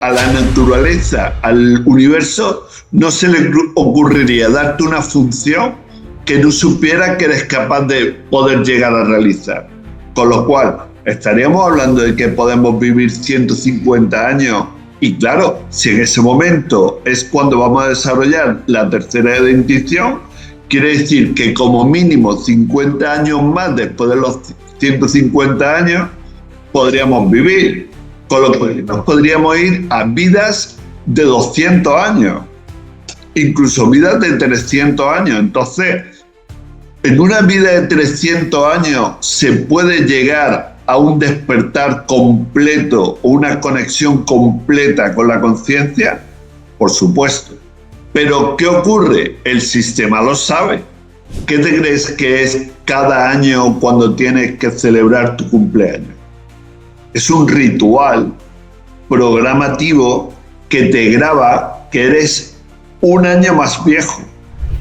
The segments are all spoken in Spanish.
a la naturaleza, al universo, no se le ocurriría darte una función que no supiera que eres capaz de poder llegar a realizar. Con lo cual, estaríamos hablando de que podemos vivir 150 años y claro, si en ese momento es cuando vamos a desarrollar la tercera dentición, quiere decir que como mínimo 50 años más después de los 150 años podríamos vivir. Con lo que nos podríamos ir a vidas de 200 años, incluso vidas de 300 años. Entonces, en una vida de 300 años se puede llegar a un despertar completo o una conexión completa con la conciencia, por supuesto. Pero, ¿qué ocurre? El sistema lo sabe. ¿Qué te crees que es cada año cuando tienes que celebrar tu cumpleaños? Es un ritual programativo que te graba que eres un año más viejo.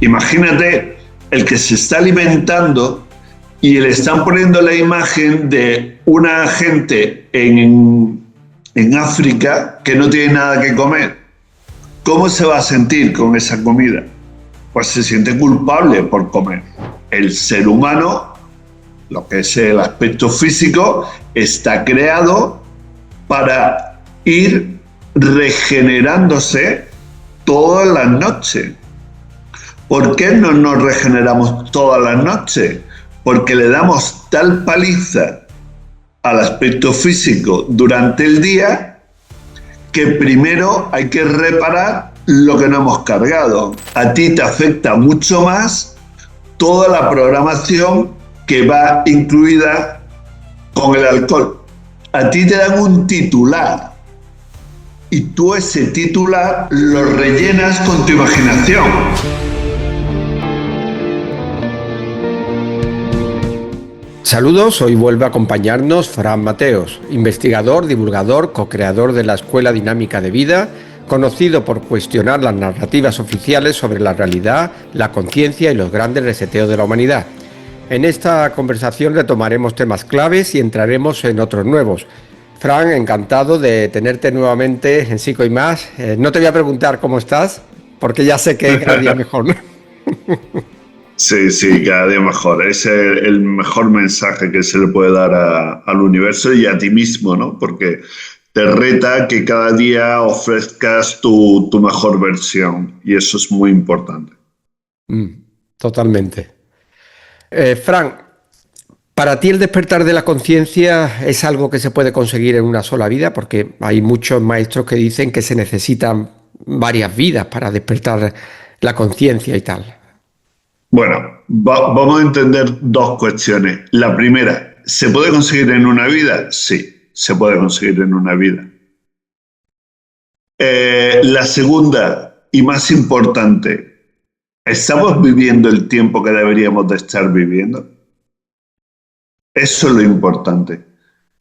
Imagínate el que se está alimentando y le están poniendo la imagen de una gente en África que no tiene nada que comer. ¿Cómo se va a sentir con esa comida? Pues se siente culpable por comer. El ser humano, lo que es el aspecto físico, está creado para ir regenerándose todas las noches. ¿Por qué no nos regeneramos todas las noches? Porque le damos tal paliza al aspecto físico durante el día que primero hay que reparar lo que no hemos cargado. A ti te afecta mucho más toda la programación que va incluida con el alcohol. A ti te dan un titular y tú ese titular lo rellenas con tu imaginación. Saludos, hoy vuelve a acompañarnos Fran Mateos, investigador, divulgador, co-creador de la Escuela Dinámica de Vida, conocido por cuestionar las narrativas oficiales sobre la realidad, la conciencia y los grandes reseteos de la humanidad. En esta conversación retomaremos temas claves y entraremos en otros nuevos. Fran, encantado de tenerte nuevamente en Psico y Más. No te voy a preguntar cómo estás, porque ya sé que cada día mejor, ¿no? Sí, cada día mejor. Es el mejor mensaje que se le puede dar al universo y a ti mismo, ¿no? Porque te reta que cada día ofrezcas tu mejor versión y eso es muy importante. Totalmente. Fran, ¿para ti el despertar de la conciencia es algo que se puede conseguir en una sola vida? Porque hay muchos maestros que dicen que se necesitan varias vidas para despertar la conciencia y tal. Bueno, vamos a entender dos cuestiones. La primera, ¿se puede conseguir en una vida? Sí, se puede conseguir en una vida. La segunda y más importante, ¿estamos viviendo el tiempo que deberíamos de estar viviendo? Eso es lo importante,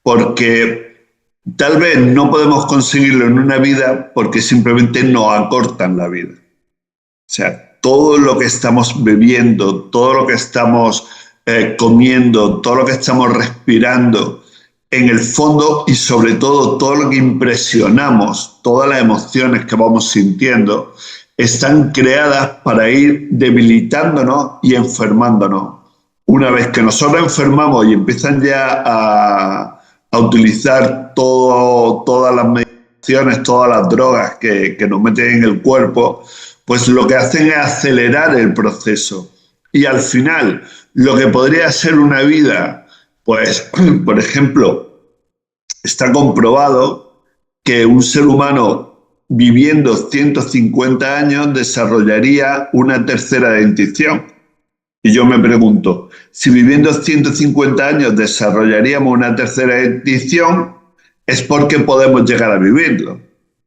porque tal vez no podemos conseguirlo en una vida porque simplemente nos acortan la vida. O sea, todo lo que estamos bebiendo, todo lo que estamos comiendo, todo lo que estamos respirando, en el fondo y sobre todo lo que impresionamos, todas las emociones que vamos sintiendo, están creadas para ir debilitándonos y enfermándonos. Una vez que nosotros enfermamos y empiezan ya a utilizar todas las medicaciones, todas las drogas que nos meten en el cuerpo, pues lo que hacen es acelerar el proceso. Y al final, lo que podría ser una vida, pues, por ejemplo, está comprobado que un ser humano viviendo 150 años desarrollaría una tercera dentición. Y yo me pregunto, si viviendo 150 años desarrollaríamos una tercera dentición, es porque podemos llegar a vivirlo.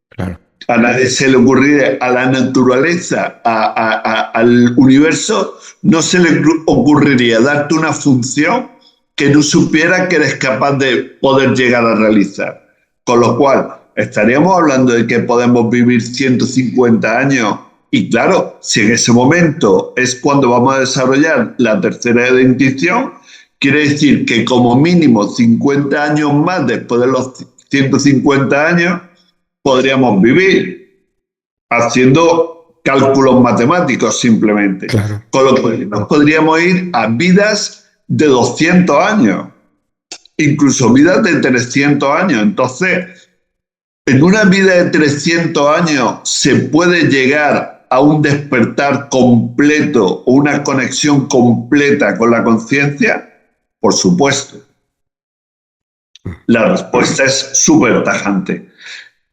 Claro. A nadie se le ocurriría, a la naturaleza, al universo, no se le ocurriría darte una función que no supiera que eres capaz de poder llegar a realizar. Con lo cual, estaríamos hablando de que podemos vivir 150 años y claro, si en ese momento es cuando vamos a desarrollar la tercera dentición, quiere decir que como mínimo 50 años más después de los 150 años podríamos vivir, haciendo cálculos matemáticos simplemente. Claro. Con lo que nos podríamos ir a vidas de 200 años, incluso vidas de 300 años. Entonces, en una vida de 300 años se puede llegar a un despertar completo o una conexión completa con la conciencia. Por supuesto. La respuesta es súper tajante.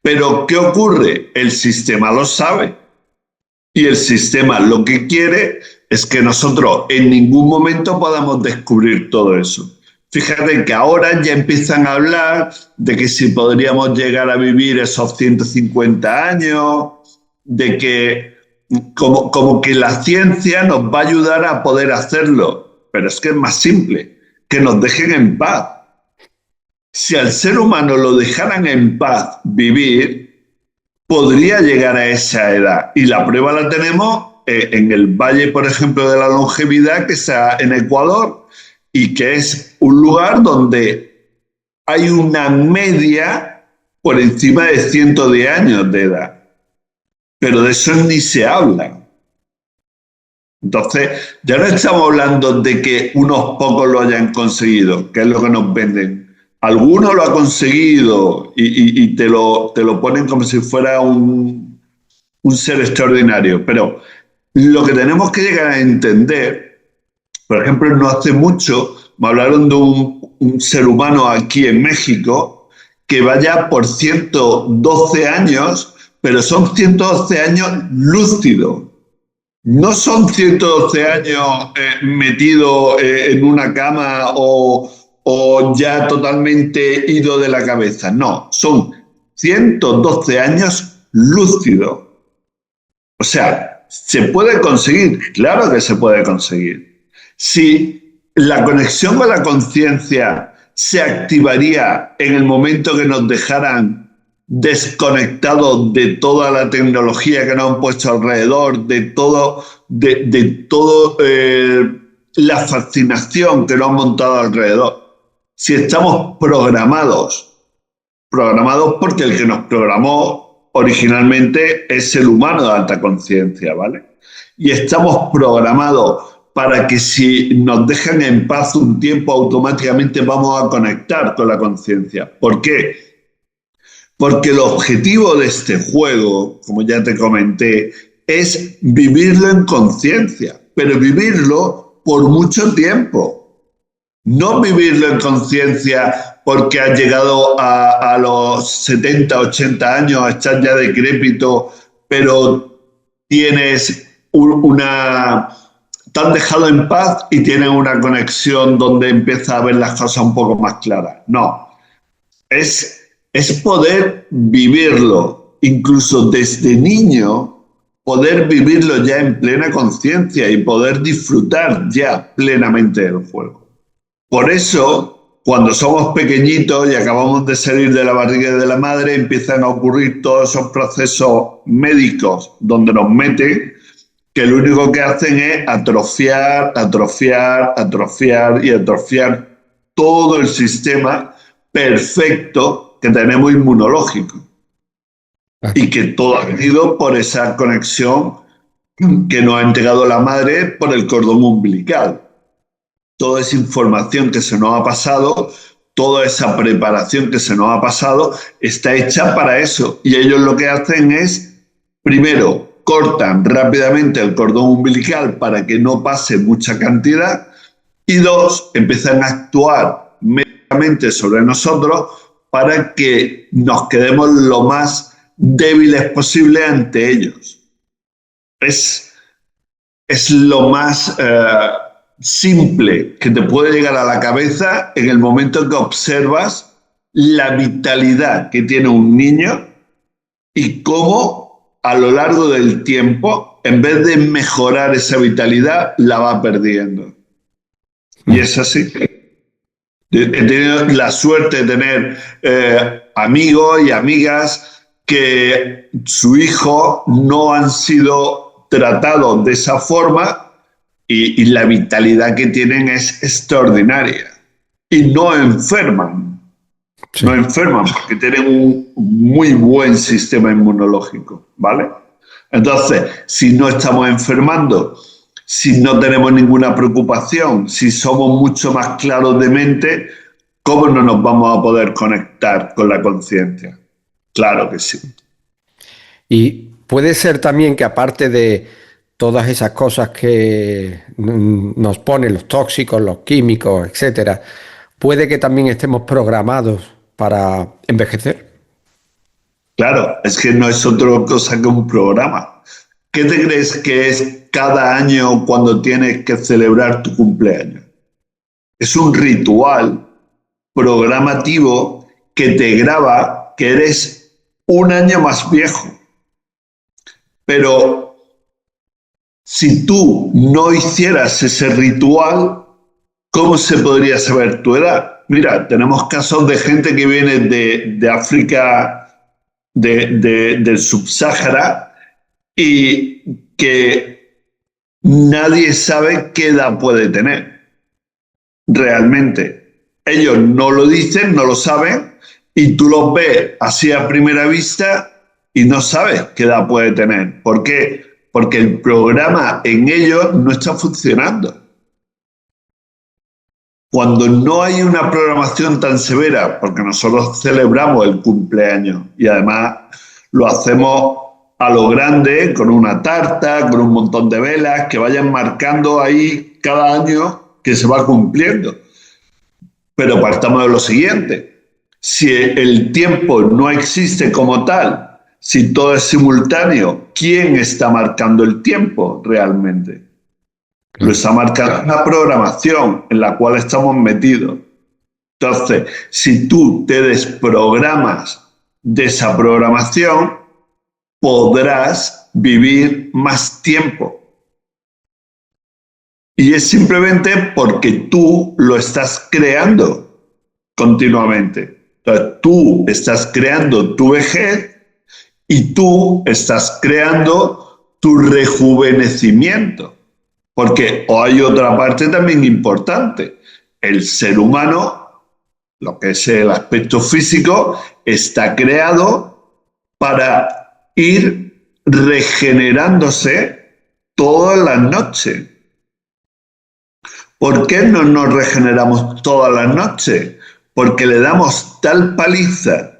Pero ¿qué ocurre? El sistema lo sabe. Y el sistema lo que quiere es que nosotros en ningún momento podamos descubrir todo eso. Fíjate que ahora ya empiezan a hablar de que si podríamos llegar a vivir esos 150 años, de que como que la ciencia nos va a ayudar a poder hacerlo. Pero es que es más simple, que nos dejen en paz. Si al ser humano lo dejaran en paz vivir, podría llegar a esa edad. Y la prueba la tenemos en el Valle, por ejemplo, de la Longevidad, que está en Ecuador, y que es un lugar donde hay una media por encima de 110 años de edad. Pero de eso ni se habla. Entonces, ya no estamos hablando de que unos pocos lo hayan conseguido, que es lo que nos venden. Alguno lo ha conseguido y te lo ponen como si fuera un ser extraordinario. Pero lo que tenemos que llegar a entender, por ejemplo, no hace mucho me hablaron de un ser humano aquí en México que vaya por 112 años, pero son 112 años lúcidos. No son 112 años metido en una cama o ya totalmente ido de la cabeza. No, son 112 años lúcidos. O sea, ¿se puede conseguir? Claro que se puede conseguir. Si la conexión con la conciencia se activaría en el momento que nos dejaran desconectados de toda la tecnología que nos han puesto alrededor, de todo la fascinación que nos han montado alrededor. Si estamos programados porque el que nos programó originalmente es el humano de alta conciencia, ¿vale? Y estamos programados para que si nos dejan en paz un tiempo, automáticamente vamos a conectar con la conciencia. ¿Por qué? Porque el objetivo de este juego, como ya te comenté, es vivirlo en conciencia, pero vivirlo por mucho tiempo. No vivirlo en conciencia porque has llegado a los 70, 80 años, estás ya decrépito, pero tienes te han dejado en paz y tienes una conexión donde empiezas a ver las cosas un poco más claras. No, es poder vivirlo, incluso desde niño, poder vivirlo ya en plena conciencia y poder disfrutar ya plenamente del juego. Por eso, cuando somos pequeñitos y acabamos de salir de la barriga de la madre, empiezan a ocurrir todos esos procesos médicos donde nos meten, que lo único que hacen es atrofiar todo el sistema perfecto que tenemos inmunológico. Y que todo ha venido por esa conexión que nos ha entregado la madre por el cordón umbilical. Toda esa información que se nos ha pasado, toda esa preparación que se nos ha pasado, está hecha para eso. Y ellos lo que hacen es, primero, cortan rápidamente el cordón umbilical para que no pase mucha cantidad, y dos, empiezan a actuar médicamente sobre nosotros para que nos quedemos lo más débiles posible ante ellos. Es lo más simple que te puede llegar a la cabeza en el momento en que observas la vitalidad que tiene un niño y cómo a lo largo del tiempo, en vez de mejorar esa vitalidad, la va perdiendo. Y es así. He tenido la suerte de tener amigos y amigas que su hijo no han sido tratados de esa forma y la vitalidad que tienen es extraordinaria. Y no enferman. No enferman porque tienen un muy buen sistema inmunológico, ¿vale? Entonces, si no estamos enfermando, si no tenemos ninguna preocupación, si somos mucho más claros de mente, ¿cómo no nos vamos a poder conectar con la conciencia? Claro que sí. Y puede ser también que aparte de todas esas cosas que nos ponen los tóxicos, los químicos, etcétera, puede que también estemos programados para envejecer. Claro, es que no es otra cosa que un programa. ¿Qué te crees que es cada año cuando tienes que celebrar tu cumpleaños? Es un ritual programativo que te graba que eres un año más viejo. Pero si tú no hicieras ese ritual, ¿cómo se podría saber tu edad? Mira, tenemos casos de gente que viene de África, del Subsáhara, y que nadie sabe qué edad puede tener realmente. Ellos no lo dicen, no lo saben, y tú los ves así a primera vista y no sabes qué edad puede tener. ¿Por qué? Porque el programa en ellos no está funcionando. Cuando no hay una programación tan severa, porque nosotros celebramos el cumpleaños y además lo hacemos a lo grande, con una tarta, con un montón de velas que vayan marcando ahí cada año que se va cumpliendo. Pero partamos de lo siguiente: si el tiempo no existe como tal, si todo es simultáneo, ¿quién está marcando el tiempo realmente? Lo está marcando una programación en la cual estamos metidos. Entonces, si tú te desprogramas de esa programación, podrás vivir más tiempo. Y es simplemente porque tú lo estás creando continuamente. Entonces, tú estás creando tu vejez y tú estás creando tu rejuvenecimiento. Porque hay otra parte también importante. El ser humano, lo que es el aspecto físico, está creado para ir regenerándose todas las noches. ¿Por qué no nos regeneramos todas las noches? Porque le damos tal paliza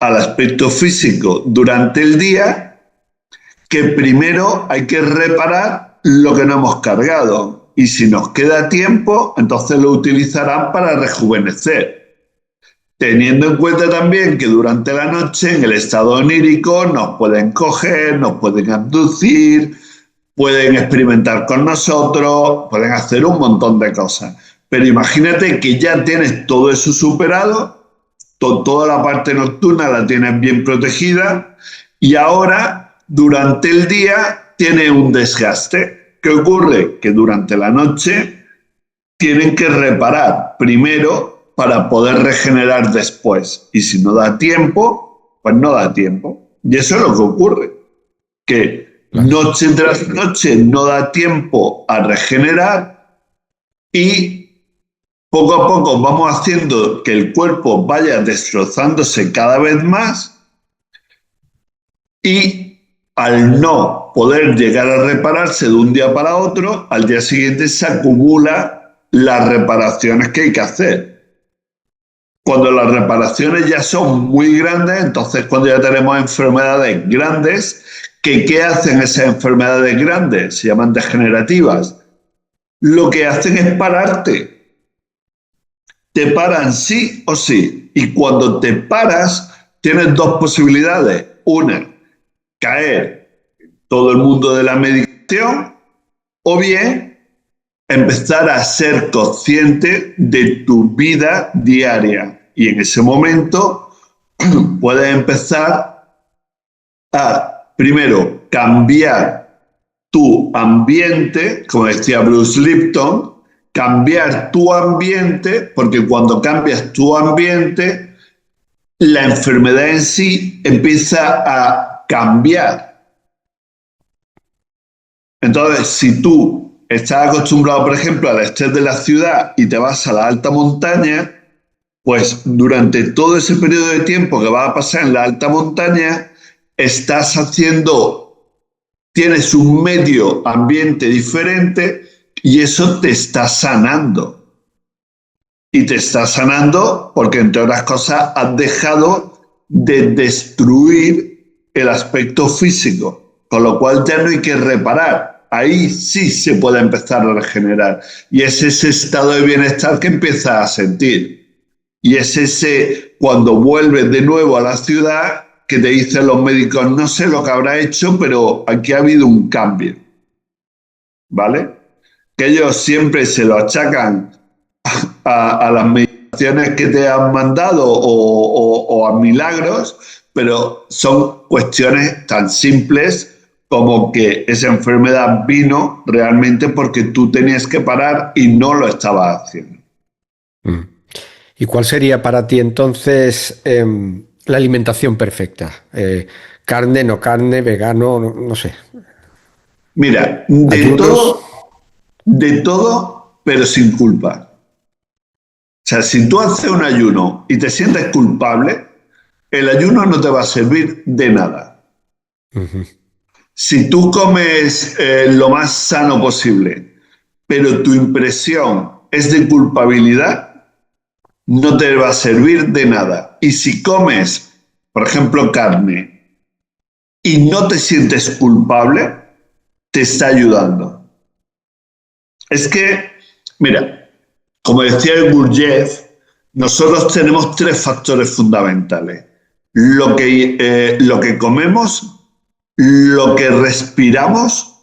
al aspecto físico durante el día que primero hay que reparar lo que no hemos cargado. Y si nos queda tiempo, entonces lo utilizarán para rejuvenecer. Teniendo en cuenta también que durante la noche, en el estado onírico, nos pueden coger, nos pueden abducir, pueden experimentar con nosotros, pueden hacer un montón de cosas. Pero imagínate que ya tienes todo eso superado, toda la parte nocturna la tienes bien protegida y ahora, durante el día, tienes un desgaste. ¿Qué ocurre? Que durante la noche tienen que reparar primero para poder regenerar después. Y si no da tiempo, pues no da tiempo. Y eso es lo que ocurre, que noche tras noche no da tiempo a regenerar y poco a poco vamos haciendo que el cuerpo vaya destrozándose cada vez más y al no poder llegar a repararse de un día para otro, al día siguiente se acumulan las reparaciones que hay que hacer. Cuando las reparaciones ya son muy grandes, entonces cuando ya tenemos enfermedades grandes, ¿qué hacen esas enfermedades grandes? Se llaman degenerativas. Lo que hacen es pararte. Te paran sí o sí. Y cuando te paras, tienes dos posibilidades. Una, caer todo el mundo de la medicación, o bien empezar a ser consciente de tu vida diaria. Y en ese momento puedes empezar a, primero, cambiar tu ambiente, como decía Bruce Lipton, cambiar tu ambiente, porque cuando cambias tu ambiente, la enfermedad en sí empieza a cambiar. Entonces, si tú estás acostumbrado, por ejemplo, al estrés de la ciudad y te vas a la alta montaña, Pues durante todo ese periodo de tiempo que va a pasar en la alta montaña, tienes un medio ambiente diferente y eso te está sanando. Y te está sanando porque, entre otras cosas, has dejado de destruir el aspecto físico, con lo cual ya no hay que reparar. Ahí sí se puede empezar a regenerar. Y es ese estado de bienestar que empiezas a sentir. Y es ese, cuando vuelves de nuevo a la ciudad, que te dicen los médicos, no sé lo que habrá hecho, pero aquí ha habido un cambio. ¿Vale? Que ellos siempre se lo achacan a las meditaciones que te han mandado o a milagros, pero son cuestiones tan simples como que esa enfermedad vino realmente porque tú tenías que parar y no lo estabas haciendo. ¿Y cuál sería para ti entonces la alimentación perfecta? ¿Carne, no carne, vegano, no sé? Mira, ¿Ayunos? de todo, pero sin culpa. O sea, si tú haces un ayuno y te sientes culpable, el ayuno no te va a servir de nada. Uh-huh. Si tú comes lo más sano posible, pero tu impresión es de culpabilidad, no te va a servir de nada. Y si comes, por ejemplo, carne y no te sientes culpable, te está ayudando. Es que, mira, como decía Gurdjieff, nosotros tenemos 3 factores fundamentales. Lo que comemos, lo que respiramos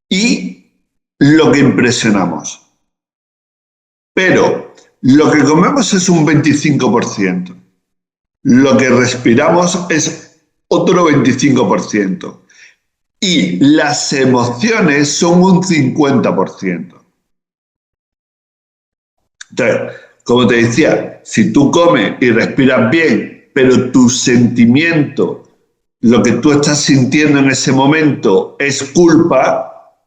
y lo que impresionamos. Pero lo que comemos es un 25%. Lo que respiramos es otro 25%. Y las emociones son un 50%. Entonces, como te decía, si tú comes y respiras bien, pero tu sentimiento, lo que tú estás sintiendo en ese momento es culpa,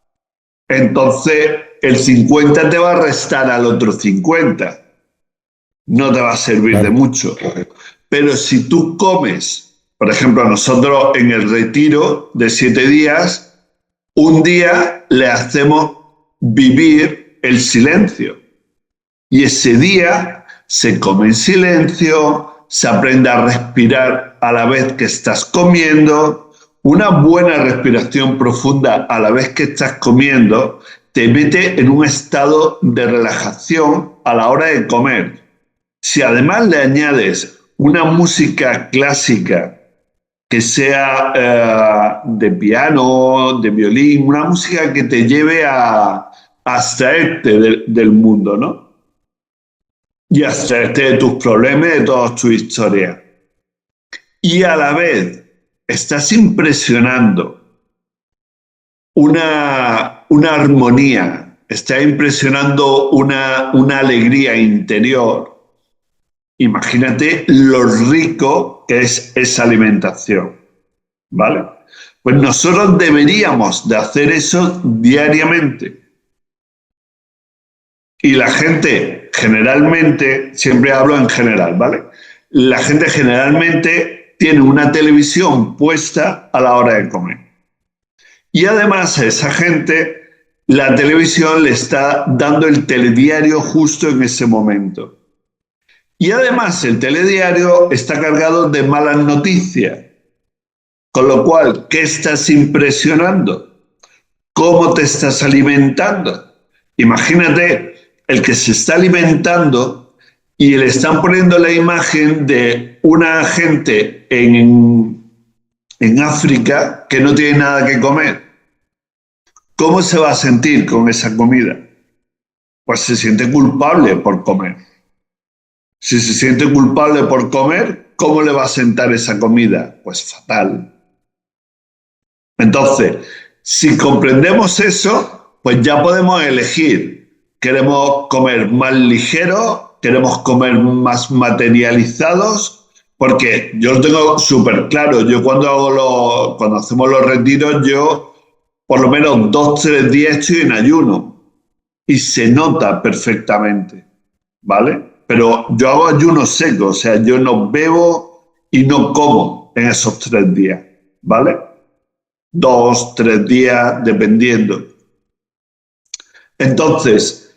entonces el 50 te va a restar al otro 50. No te va a servir de mucho. Pero si tú comes, por ejemplo, nosotros en el retiro de 7 días, un día le hacemos vivir el silencio. Y ese día se come en silencio, se aprende a respirar a la vez que estás comiendo. Una buena respiración profunda a la vez que estás comiendo te mete en un estado de relajación a la hora de comer. Si además le añades una música clásica que sea de piano, de violín, una música que te lleve a abstraerte del mundo, ¿no? Y abstraerte de tus problemas, de todas tus historias. Y a la vez estás impresionando una armonía, estás impresionando una alegría interior. Imagínate lo rico que es esa alimentación, ¿vale? Pues nosotros deberíamos de hacer eso diariamente. Y la gente generalmente, siempre hablo en general, ¿vale? La gente generalmente tiene una televisión puesta a la hora de comer. Y además a esa gente la televisión le está dando el telediario justo en ese momento. Y además el telediario está cargado de malas noticias. Con lo cual, ¿qué estás impresionando? ¿Cómo te estás alimentando? Imagínate el que se está alimentando y le están poniendo la imagen de una gente en África que no tiene nada que comer. ¿Cómo se va a sentir con esa comida? Pues se siente culpable por comer. Si se siente culpable por comer, ¿cómo le va a sentar esa comida? Pues fatal. Entonces, si comprendemos eso, pues ya podemos elegir. ¿Queremos comer más ligero? ¿Queremos comer más materializados? Porque yo lo tengo súper claro. Yo cuando hacemos los retiros, yo por lo menos 2-3 días estoy en ayuno. Y se nota perfectamente, ¿vale? Pero yo hago ayuno seco, o sea, yo no bebo y no como en esos 3 días, ¿vale? 2, 3 días, dependiendo. Entonces,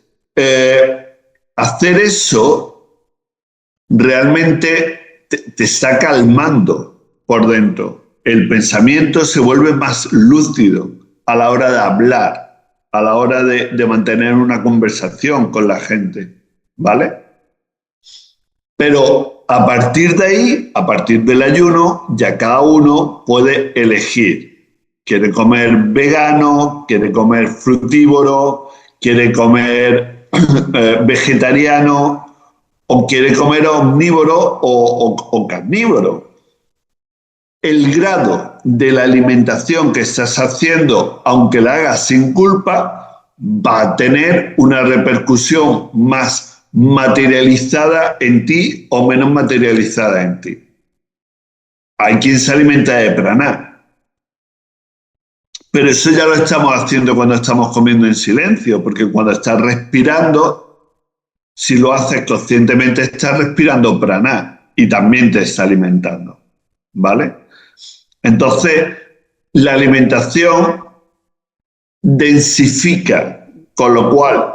hacer eso realmente te está calmando por dentro. El pensamiento se vuelve más lúcido a la hora de hablar, a la hora de mantener una conversación con la gente, ¿vale? Pero a partir de ahí, a partir del ayuno, ya cada uno puede elegir. Quiere comer vegano, quiere comer frutívoro, quiere comer vegetariano o quiere comer omnívoro o carnívoro. El grado de la alimentación que estás haciendo, aunque la hagas sin culpa, va a tener una repercusión más materializada en ti o menos materializada en ti. Hay quien se alimenta de prana, pero eso ya lo estamos haciendo cuando estamos comiendo en silencio, porque cuando estás respirando, si lo haces conscientemente, estás respirando prana y también te está alimentando, ¿vale? Entonces, la alimentación densifica, con lo cual,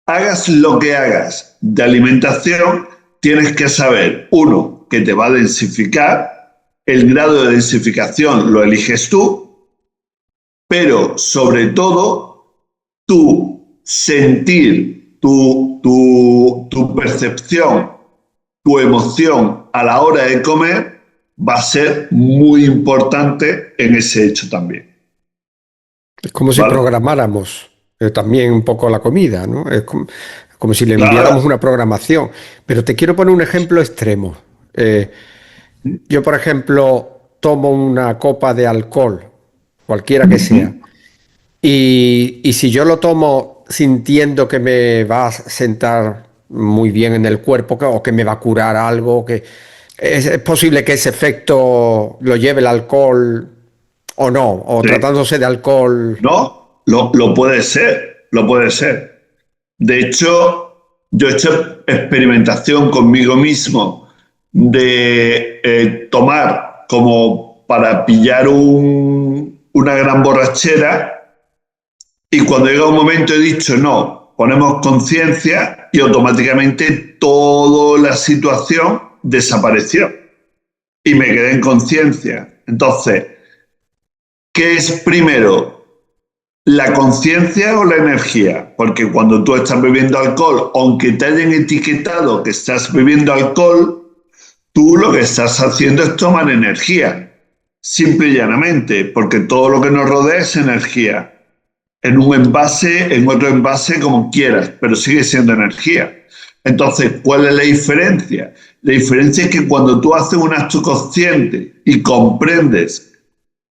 hagas lo que hagas de alimentación, tienes que saber, uno, que te va a densificar, el grado de densificación lo eliges tú, pero sobre todo, tu sentir, tu percepción, tu emoción a la hora de comer va a ser muy importante en ese hecho también. Es como si ¿Vale? programáramos también un poco la comida, ¿no? Es como si le Claro. enviáramos una programación. Pero te quiero poner un ejemplo extremo. Yo, por ejemplo, tomo una copa de alcohol, cualquiera que sea, y si yo lo tomo sintiendo que me va a sentar muy bien en el cuerpo o que me va a curar algo, que es posible que ese efecto lo lleve el alcohol o no, o Sí. tratándose de alcohol. No, lo puede ser, lo puede ser. De hecho, yo he hecho experimentación conmigo mismo de tomar como para pillar una gran borrachera y cuando llega un momento he dicho no, ponemos conciencia y automáticamente toda la situación desapareció y me quedé en conciencia. Entonces, ¿qué es primero? ¿La conciencia o la energía? Porque cuando tú estás bebiendo alcohol, aunque te hayan etiquetado que estás bebiendo alcohol, tú lo que estás haciendo es tomar energía, simple y llanamente, porque todo lo que nos rodea es energía. En un envase, en otro envase, como quieras, pero sigue siendo energía. Entonces, ¿cuál es la diferencia? La diferencia es que cuando tú haces un acto consciente y comprendes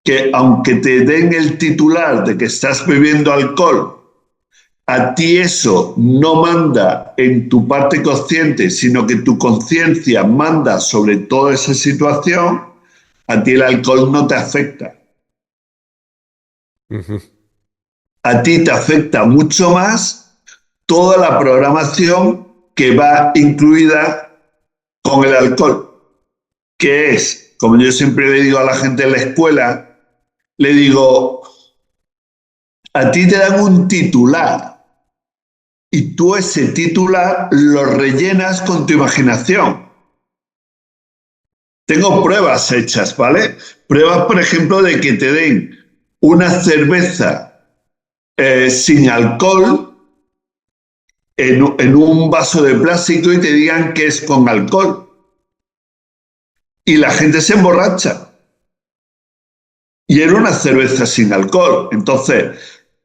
que aunque te den el titular de que estás bebiendo alcohol, a ti eso no manda en tu parte consciente, sino que tu conciencia manda sobre toda esa situación, a ti el alcohol no te afecta. Ujú. A ti te afecta mucho más toda la programación que va incluida con el alcohol, que es, como yo siempre le digo a la gente en la escuela, le digo, a ti te dan un titular y tú ese titular lo rellenas con tu imaginación. Tengo pruebas hechas, ¿vale? Pruebas, por ejemplo, de que te den una cerveza sin alcohol en un vaso de plástico y te digan que es con alcohol. Y la gente se emborracha. Y era una cerveza sin alcohol. Entonces,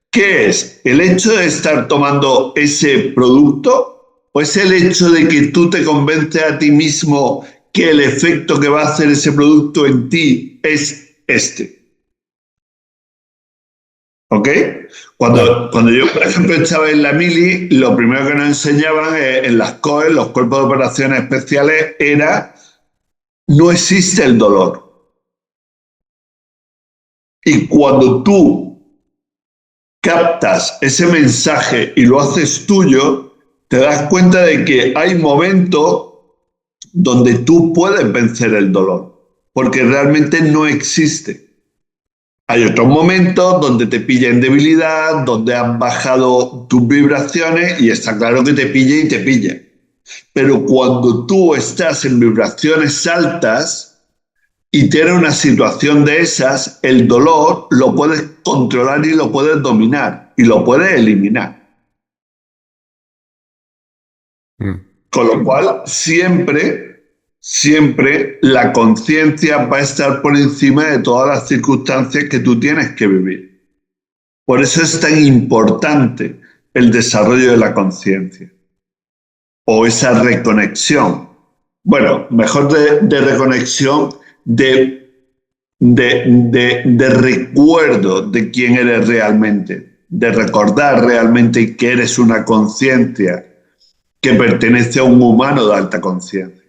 ¿qué es? ¿El hecho de estar tomando ese producto o es el hecho de que tú te convences a ti mismo que el efecto que va a hacer ese producto en ti es este? ¿Ok? Claro. Cuando yo, por ejemplo, estaba en la mili, lo primero que nos enseñaban en las COE, los cuerpos de operaciones especiales, era no existe el dolor. Y cuando tú captas ese mensaje y lo haces tuyo, te das cuenta de que hay momentos donde tú puedes vencer el dolor, porque realmente no existe. Hay otros momentos donde te pilla en debilidad, donde han bajado tus vibraciones y está claro que te pilla y te pilla. Pero cuando tú estás en vibraciones altas y tienes una situación de esas, el dolor lo puedes controlar y lo puedes dominar y lo puedes eliminar. Con lo cual, siempre la conciencia va a estar por encima de todas las circunstancias que tú tienes que vivir. Por eso es tan importante el desarrollo de la conciencia o esa reconexión. Bueno, mejor de reconexión, de recuerdo de quién eres realmente, de recordar realmente que eres una conciencia que pertenece a un humano de alta conciencia.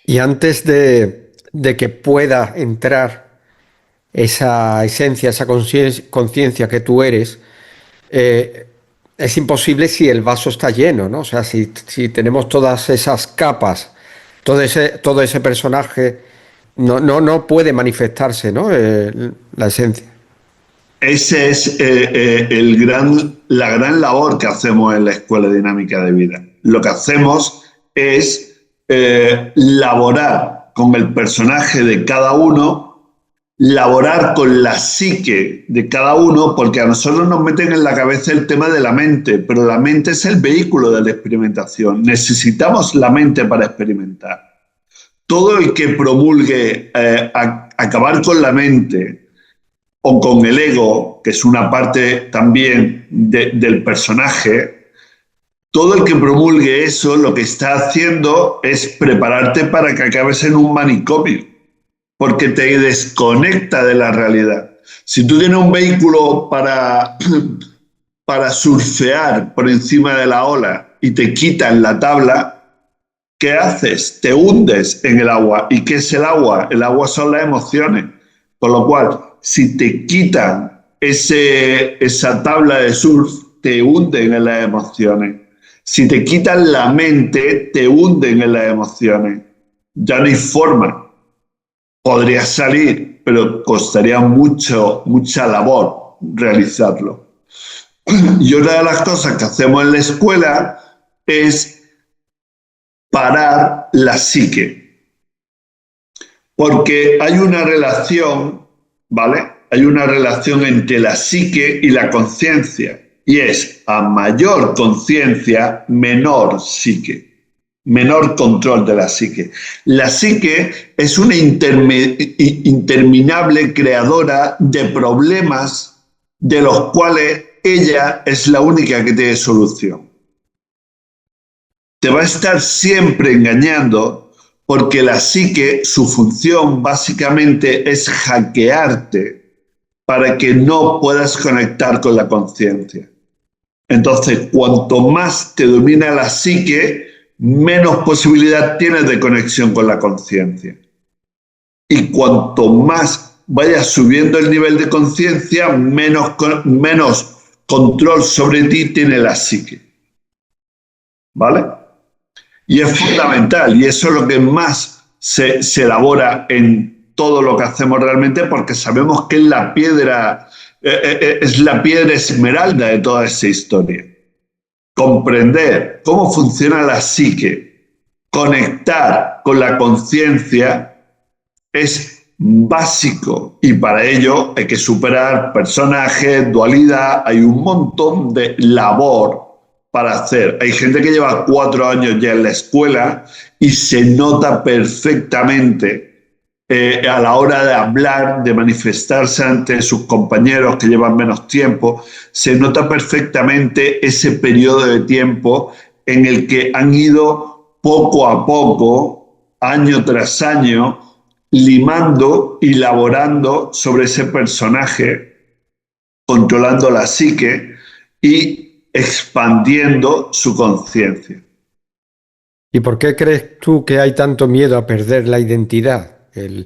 Y antes de que pueda entrar esa esencia, esa conciencia que tú eres, es imposible si el vaso está lleno, ¿no? O sea, si tenemos todas esas capas, todo ese personaje, no puede manifestarse, ¿no? La esencia. Esa es la gran labor que hacemos en la Escuela Dinámica de Vida. Lo que hacemos es laborar con el personaje de cada uno, laborar con la psique de cada uno, porque a nosotros nos meten en la cabeza el tema de la mente, pero la mente es el vehículo de la experimentación. Necesitamos la mente para experimentar. Todo el que promulgue acabar con la mente o con el ego, que es una parte también del personaje, todo el que promulgue eso lo que está haciendo es prepararte para que acabes en un manicomio, porque te desconecta de la realidad. Si tú tienes un vehículo para surfear por encima de la ola y te quitan la tabla, ¿qué haces? Te hundes en el agua. ¿Y qué es el agua? El agua son las emociones. Con lo cual, si te quitan esa tabla de surf, te hunden en las emociones. Si te quitan la mente, te hunden en las emociones. Ya no hay forma. Podrías salir, pero costaría mucha labor realizarlo. Y una de las cosas que hacemos en la escuela es parar la psique. Porque hay una relación, ¿vale? Hay una relación entre la psique y la conciencia. Y es a mayor conciencia, menor psique, menor control de la psique. La psique es una interminable creadora de problemas de los cuales ella es la única que tiene solución. Te va a estar siempre engañando porque la psique, su función básicamente es hackearte para que no puedas conectar con la conciencia. Entonces, cuanto más te domina la psique, menos posibilidad tienes de conexión con la conciencia. Y cuanto más vayas subiendo el nivel de conciencia, menos control sobre ti tiene la psique. ¿Vale? Y es fundamental, y eso es lo que más se elabora en todo lo que hacemos realmente, porque sabemos que es la piedra esmeralda de toda esa historia. Comprender cómo funciona la psique, conectar con la conciencia es básico, y para ello hay que superar personajes, dualidad, hay un montón de labor para hacer. Hay gente que lleva 4 años ya en la escuela y se nota perfectamente a la hora de hablar, de manifestarse ante sus compañeros que llevan menos tiempo, se nota perfectamente ese periodo de tiempo en el que han ido poco a poco, año tras año, limando y laborando sobre ese personaje, controlando la psique y expandiendo su conciencia. ¿Y por qué crees tú que hay tanto miedo a perder la identidad? El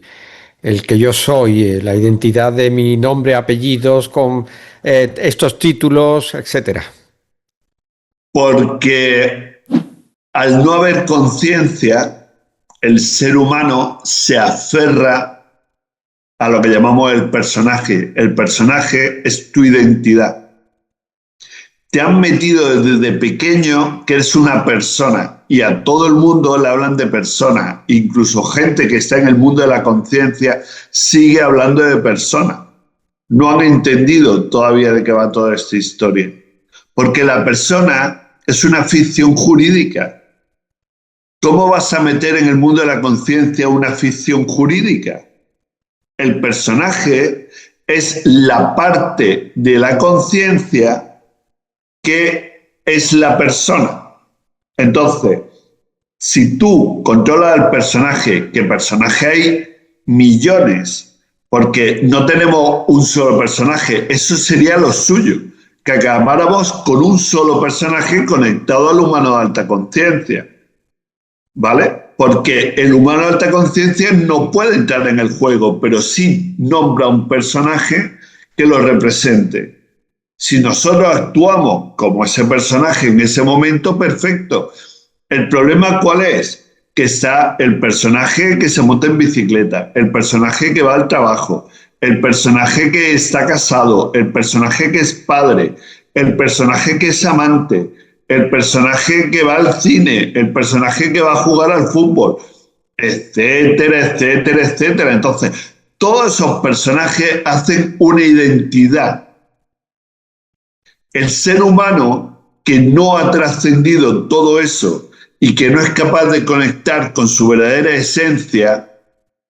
que yo soy, la identidad de mi nombre, apellidos, con estos títulos, etcétera. Porque al no haber conciencia, el ser humano se aferra a lo que llamamos el personaje. El personaje es tu identidad. Te han metido desde pequeño que eres una persona y a todo el mundo le hablan de persona. Incluso gente que está en el mundo de la conciencia sigue hablando de persona. No han entendido todavía de qué va toda esta historia. Porque la persona es una ficción jurídica. ¿Cómo vas a meter en el mundo de la conciencia una ficción jurídica? El personaje es la parte de la conciencia que es la persona. Entonces, si tú controlas al personaje, que personaje hay millones, porque no tenemos un solo personaje, eso sería lo suyo, que acabáramos con un solo personaje conectado al humano de alta conciencia, ¿vale? Porque el humano de alta conciencia no puede entrar en el juego, pero sí nombra un personaje que lo represente. Si nosotros actuamos como ese personaje en ese momento, perfecto. ¿El problema cuál es? Que está el personaje que se monta en bicicleta, el personaje que va al trabajo, el personaje que está casado, el personaje que es padre, el personaje que es amante, el personaje que va al cine, el personaje que va a jugar al fútbol, etcétera, etcétera, etcétera. Entonces, todos esos personajes hacen una identidad. El ser humano que no ha trascendido todo eso y que no es capaz de conectar con su verdadera esencia,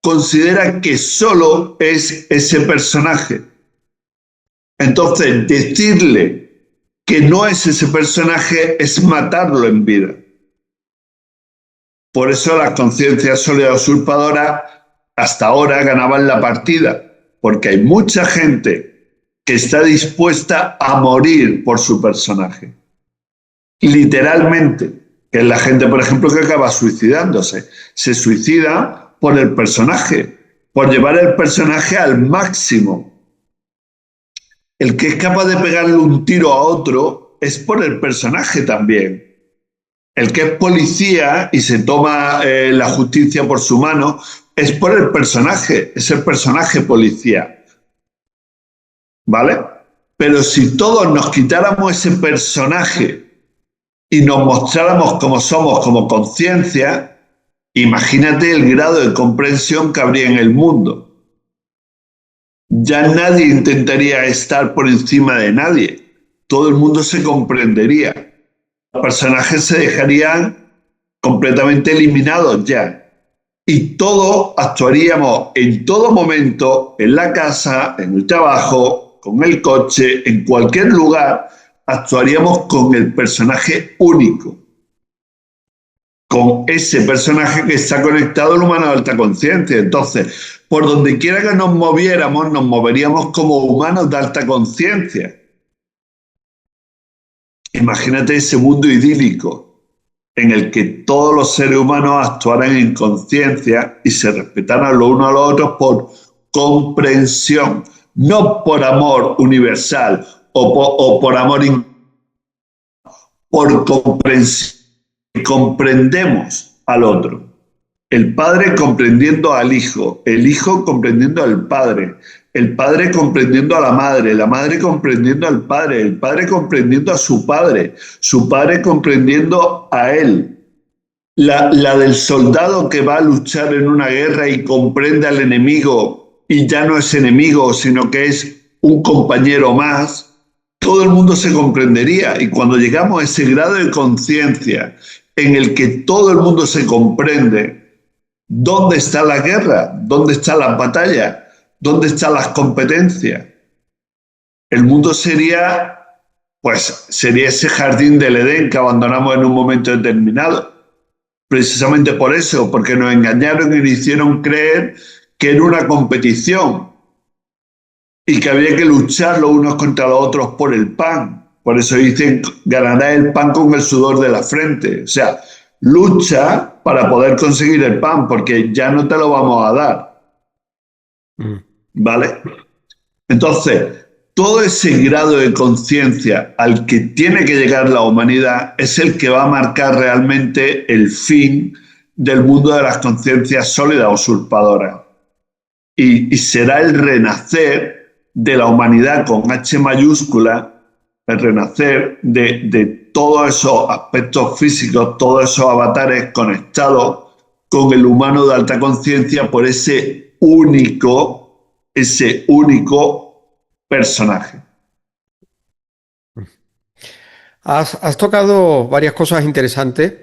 considera que solo es ese personaje. Entonces, decirle que no es ese personaje es matarlo en vida. Por eso las conciencias sólidas usurpadoras hasta ahora ganaban la partida, porque hay mucha gente que está dispuesta a morir por su personaje. Literalmente, que es la gente, por ejemplo, que acaba suicidándose. Se suicida por el personaje, por llevar el personaje al máximo. El que es capaz de pegarle un tiro a otro es por el personaje también. El que es policía y se toma la justicia por su mano es por el personaje, es el personaje policía. ¿Vale? Pero si todos nos quitáramos ese personaje y nos mostráramos como somos, como conciencia, imagínate el grado de comprensión que habría en el mundo. Ya nadie intentaría estar por encima de nadie. Todo el mundo se comprendería. Los personajes se dejarían completamente eliminados ya. Y todos actuaríamos en todo momento, en la casa, en el trabajo, con el coche, en cualquier lugar, actuaríamos con el personaje único. Con ese personaje que está conectado al humano de alta conciencia. Entonces, por donde quiera que nos moviéramos, nos moveríamos como humanos de alta conciencia. Imagínate ese mundo idílico en el que todos los seres humanos actuaran en conciencia y se respetaran los unos a los otros por comprensión, no por amor universal o por amor por comprensión. Comprendemos al otro. El padre comprendiendo al hijo, el hijo comprendiendo al padre, el padre comprendiendo a la madre comprendiendo al padre, el padre comprendiendo a su padre comprendiendo a él. La del soldado que va a luchar en una guerra y comprende al enemigo y ya no es enemigo, sino que es un compañero más, todo el mundo se comprendería. Y cuando llegamos a ese grado de conciencia en el que todo el mundo se comprende, ¿dónde está la guerra? ¿Dónde están las batallas? ¿Dónde están las competencias? El mundo sería ese jardín del Edén que abandonamos en un momento determinado. Precisamente por eso, porque nos engañaron y nos hicieron creer que era una competición y que había que luchar los unos contra los otros por el pan. Por eso dicen, ganarás el pan con el sudor de la frente. O sea, lucha para poder conseguir el pan, porque ya no te lo vamos a dar. ¿Vale? Entonces, todo ese grado de conciencia al que tiene que llegar la humanidad es el que va a marcar realmente el fin del mundo de las conciencias sólidas usurpadoras. Y será el renacer de la humanidad con H mayúscula, el renacer de todos esos aspectos físicos, todos esos avatares conectados con el humano de alta conciencia por ese único personaje. Has tocado varias cosas interesantes.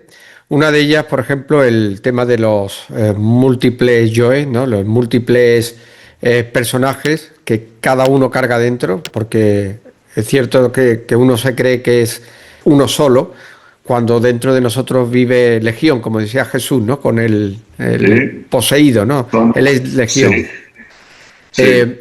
Una de ellas, por ejemplo, el tema de los múltiples yoes, ¿no? Los múltiples personajes que cada uno carga dentro, porque es cierto que uno se cree que es uno solo, cuando dentro de nosotros vive legión, como decía Jesús, ¿no? Con el Sí. poseído, ¿no? Él es legión. Sí. Sí.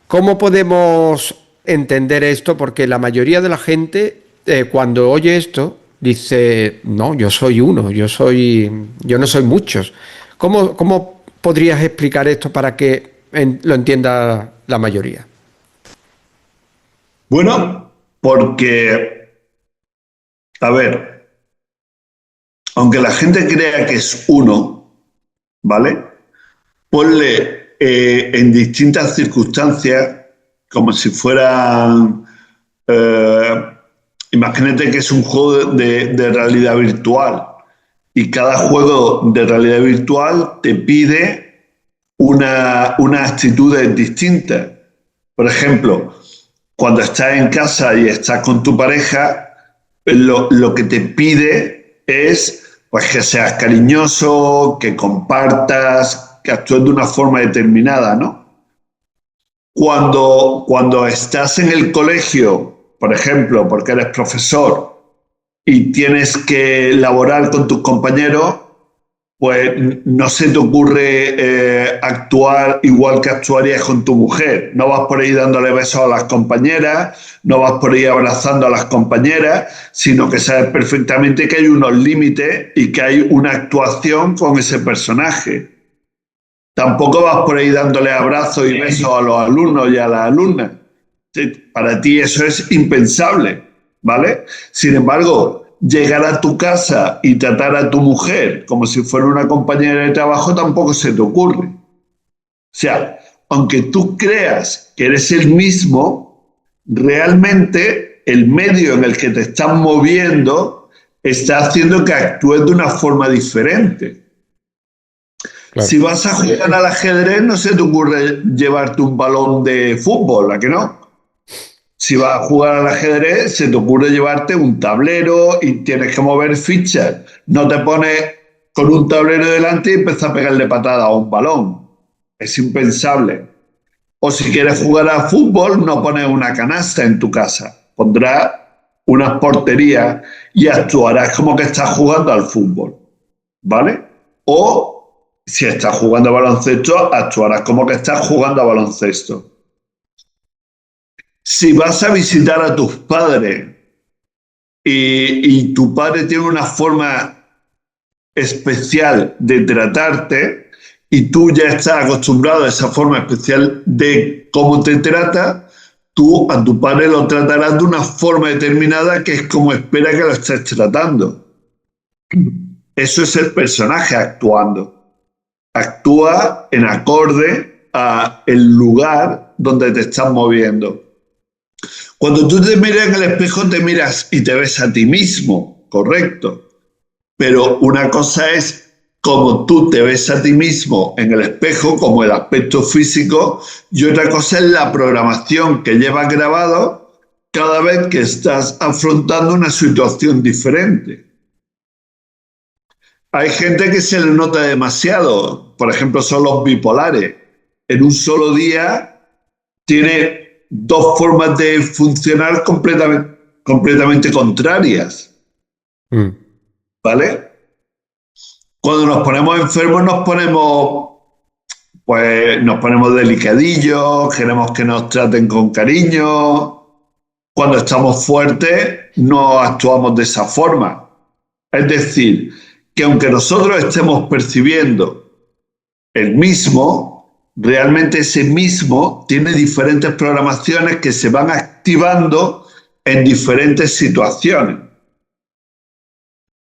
¿Cómo podemos entender esto? Porque la mayoría de la gente, cuando oye esto, dice, no, yo soy uno, yo no soy muchos. ¿Cómo podrías explicar esto para que lo entienda la mayoría? Bueno, porque, a ver, aunque la gente crea que es uno, ¿vale? Ponle en distintas circunstancias, como si fueran, imagínate que es un juego de realidad virtual y cada juego de realidad virtual te pide unas actitudes distintas. Por ejemplo, cuando estás en casa y estás con tu pareja, lo que te pide es pues, que seas cariñoso, que compartas, que actúes de una forma determinada, ¿no? Cuando estás en el colegio, por ejemplo, porque eres profesor y tienes que laborar con tus compañeros, pues no se te ocurre actuar igual que actuarías con tu mujer. No vas por ahí dándole besos a las compañeras, no vas por ahí abrazando a las compañeras, sino que sabes perfectamente que hay unos límites y que hay una actuación con ese personaje. Tampoco vas por ahí dándole abrazos y besos a los alumnos y a las alumnas. Para ti eso es impensable, ¿vale? Sin embargo, llegar a tu casa y tratar a tu mujer como si fuera una compañera de trabajo tampoco se te ocurre. O sea, aunque tú creas que eres el mismo, realmente el medio en el que te estás moviendo está haciendo que actúes de una forma diferente. Claro. Si vas a jugar al ajedrez, no se te ocurre llevarte un balón de fútbol, ¿a que no? Si vas a jugar al ajedrez, se te ocurre llevarte un tablero y tienes que mover fichas. No te pones con un tablero delante y empiezas a pegarle patada a un balón. Es impensable. O si quieres jugar al fútbol, no pones una canasta en tu casa. Pondrás unas porterías y actuarás como que estás jugando al fútbol. ¿Vale? O si estás jugando a baloncesto, actuarás como que estás jugando a baloncesto. Si vas a visitar a tus padres y tu padre tiene una forma especial de tratarte y tú ya estás acostumbrado a esa forma especial de cómo te trata, tú a tu padre lo tratarás de una forma determinada que es como espera que lo estés tratando. Eso es el personaje actuando. Actúa en acorde a el lugar donde te estás moviendo. Cuando tú te miras en el espejo, te miras y te ves a ti mismo, correcto. Pero una cosa es cómo tú te ves a ti mismo en el espejo, como el aspecto físico, y otra cosa es la programación que llevas grabado cada vez que estás afrontando una situación diferente. Hay gente que se le nota demasiado, por ejemplo, son los bipolares. En un solo día tiene dos formas de funcionar completamente contrarias. ¿Vale? Cuando nos ponemos enfermos nos ponemos delicadillos, queremos que nos traten con cariño. Cuando estamos fuertes no actuamos de esa forma. Es decir, que aunque nosotros estemos percibiendo el mismo, realmente ese mismo tiene diferentes programaciones que se van activando en diferentes situaciones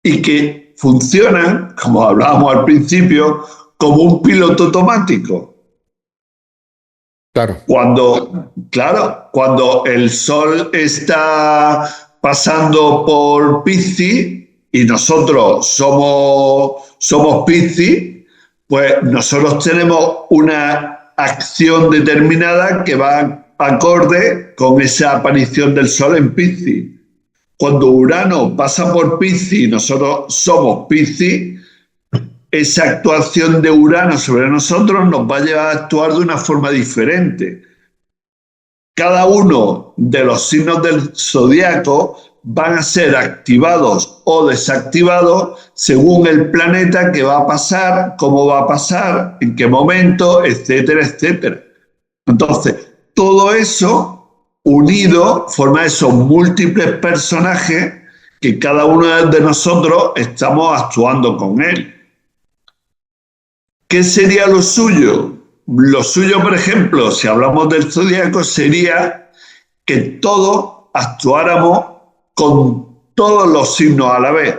y que funcionan, como hablábamos al principio, como un piloto automático. Claro. Cuando el Sol está pasando por Piscis y nosotros somos Piscis, pues nosotros tenemos una acción determinada que va acorde con esa aparición del Sol en Piscis. Cuando Urano pasa por Piscis y nosotros somos Piscis, esa actuación de Urano sobre nosotros nos va a llevar a actuar de una forma diferente. Cada uno de los signos del zodiaco van a ser activados o desactivados según el planeta que va a pasar, cómo va a pasar, en qué momento, etcétera, etcétera. Entonces, todo eso unido forma esos múltiples personajes que cada uno de nosotros estamos actuando con él. ¿Qué sería lo suyo? Lo suyo, por ejemplo, si hablamos del zodiaco, sería que todos actuáramos con todos los signos a la vez.